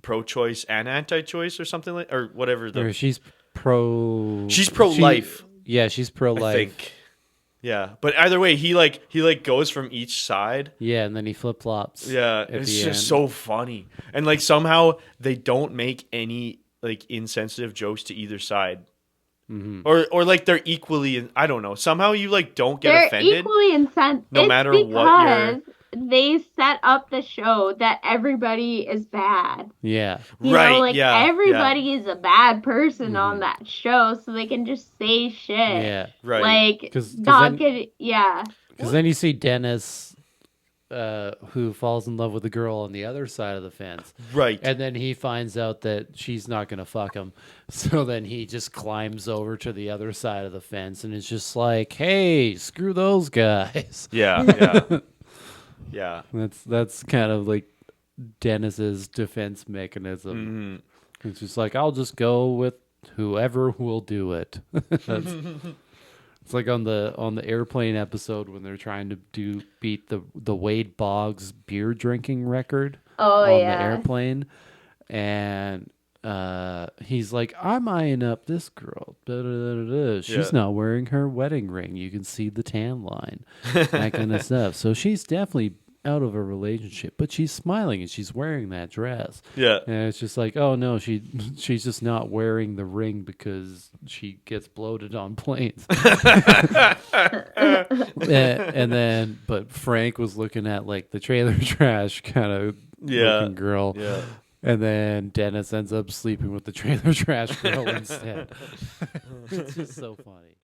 pro-choice and anti-choice or something like or whatever Or she's pro pro-life. Yeah, she's pro-life. I think. Yeah, but either way, he goes from each side. Yeah, and then he flip-flops. Yeah, at it's the just end. so funny, and like somehow they don't make any like insensitive jokes to either side, or like they're equally. I don't know. Somehow you like don't get They're offended. equally insensitive. No matter what you're- they set up the show that everybody is bad. Yeah. You Right, know, like yeah, everybody is a bad person on that show, so they can just say shit. Yeah. Right. Like 'Cause not then- get yeah. Because then you see Dennis, who falls in love with the girl on the other side of the fence. Right. And then he finds out that she's not going to fuck him. So then he just climbs over to the other side of the fence and it's just like, hey, screw those guys. Yeah. Yeah. Yeah. That's kind of like Dennis's defense mechanism. It's just like, I'll just go with whoever will do it. It's like on the airplane episode when they're trying to beat the Wade Boggs beer drinking record Oh on yeah. the airplane, and he's like, I'm eyeing up this girl. Da, da, da, da, da. She's Yeah. not wearing her wedding ring. You can see the tan line, that kind of stuff. So she's definitely out of a relationship, but she's smiling and she's wearing that dress. Yeah. And it's just like, oh no, she's just not wearing the ring because she gets bloated on planes. And then, but Frank was looking at like the trailer trash kind of looking girl. Yeah. And then Dennis ends up sleeping with the trailer trash girl instead. It's just so funny.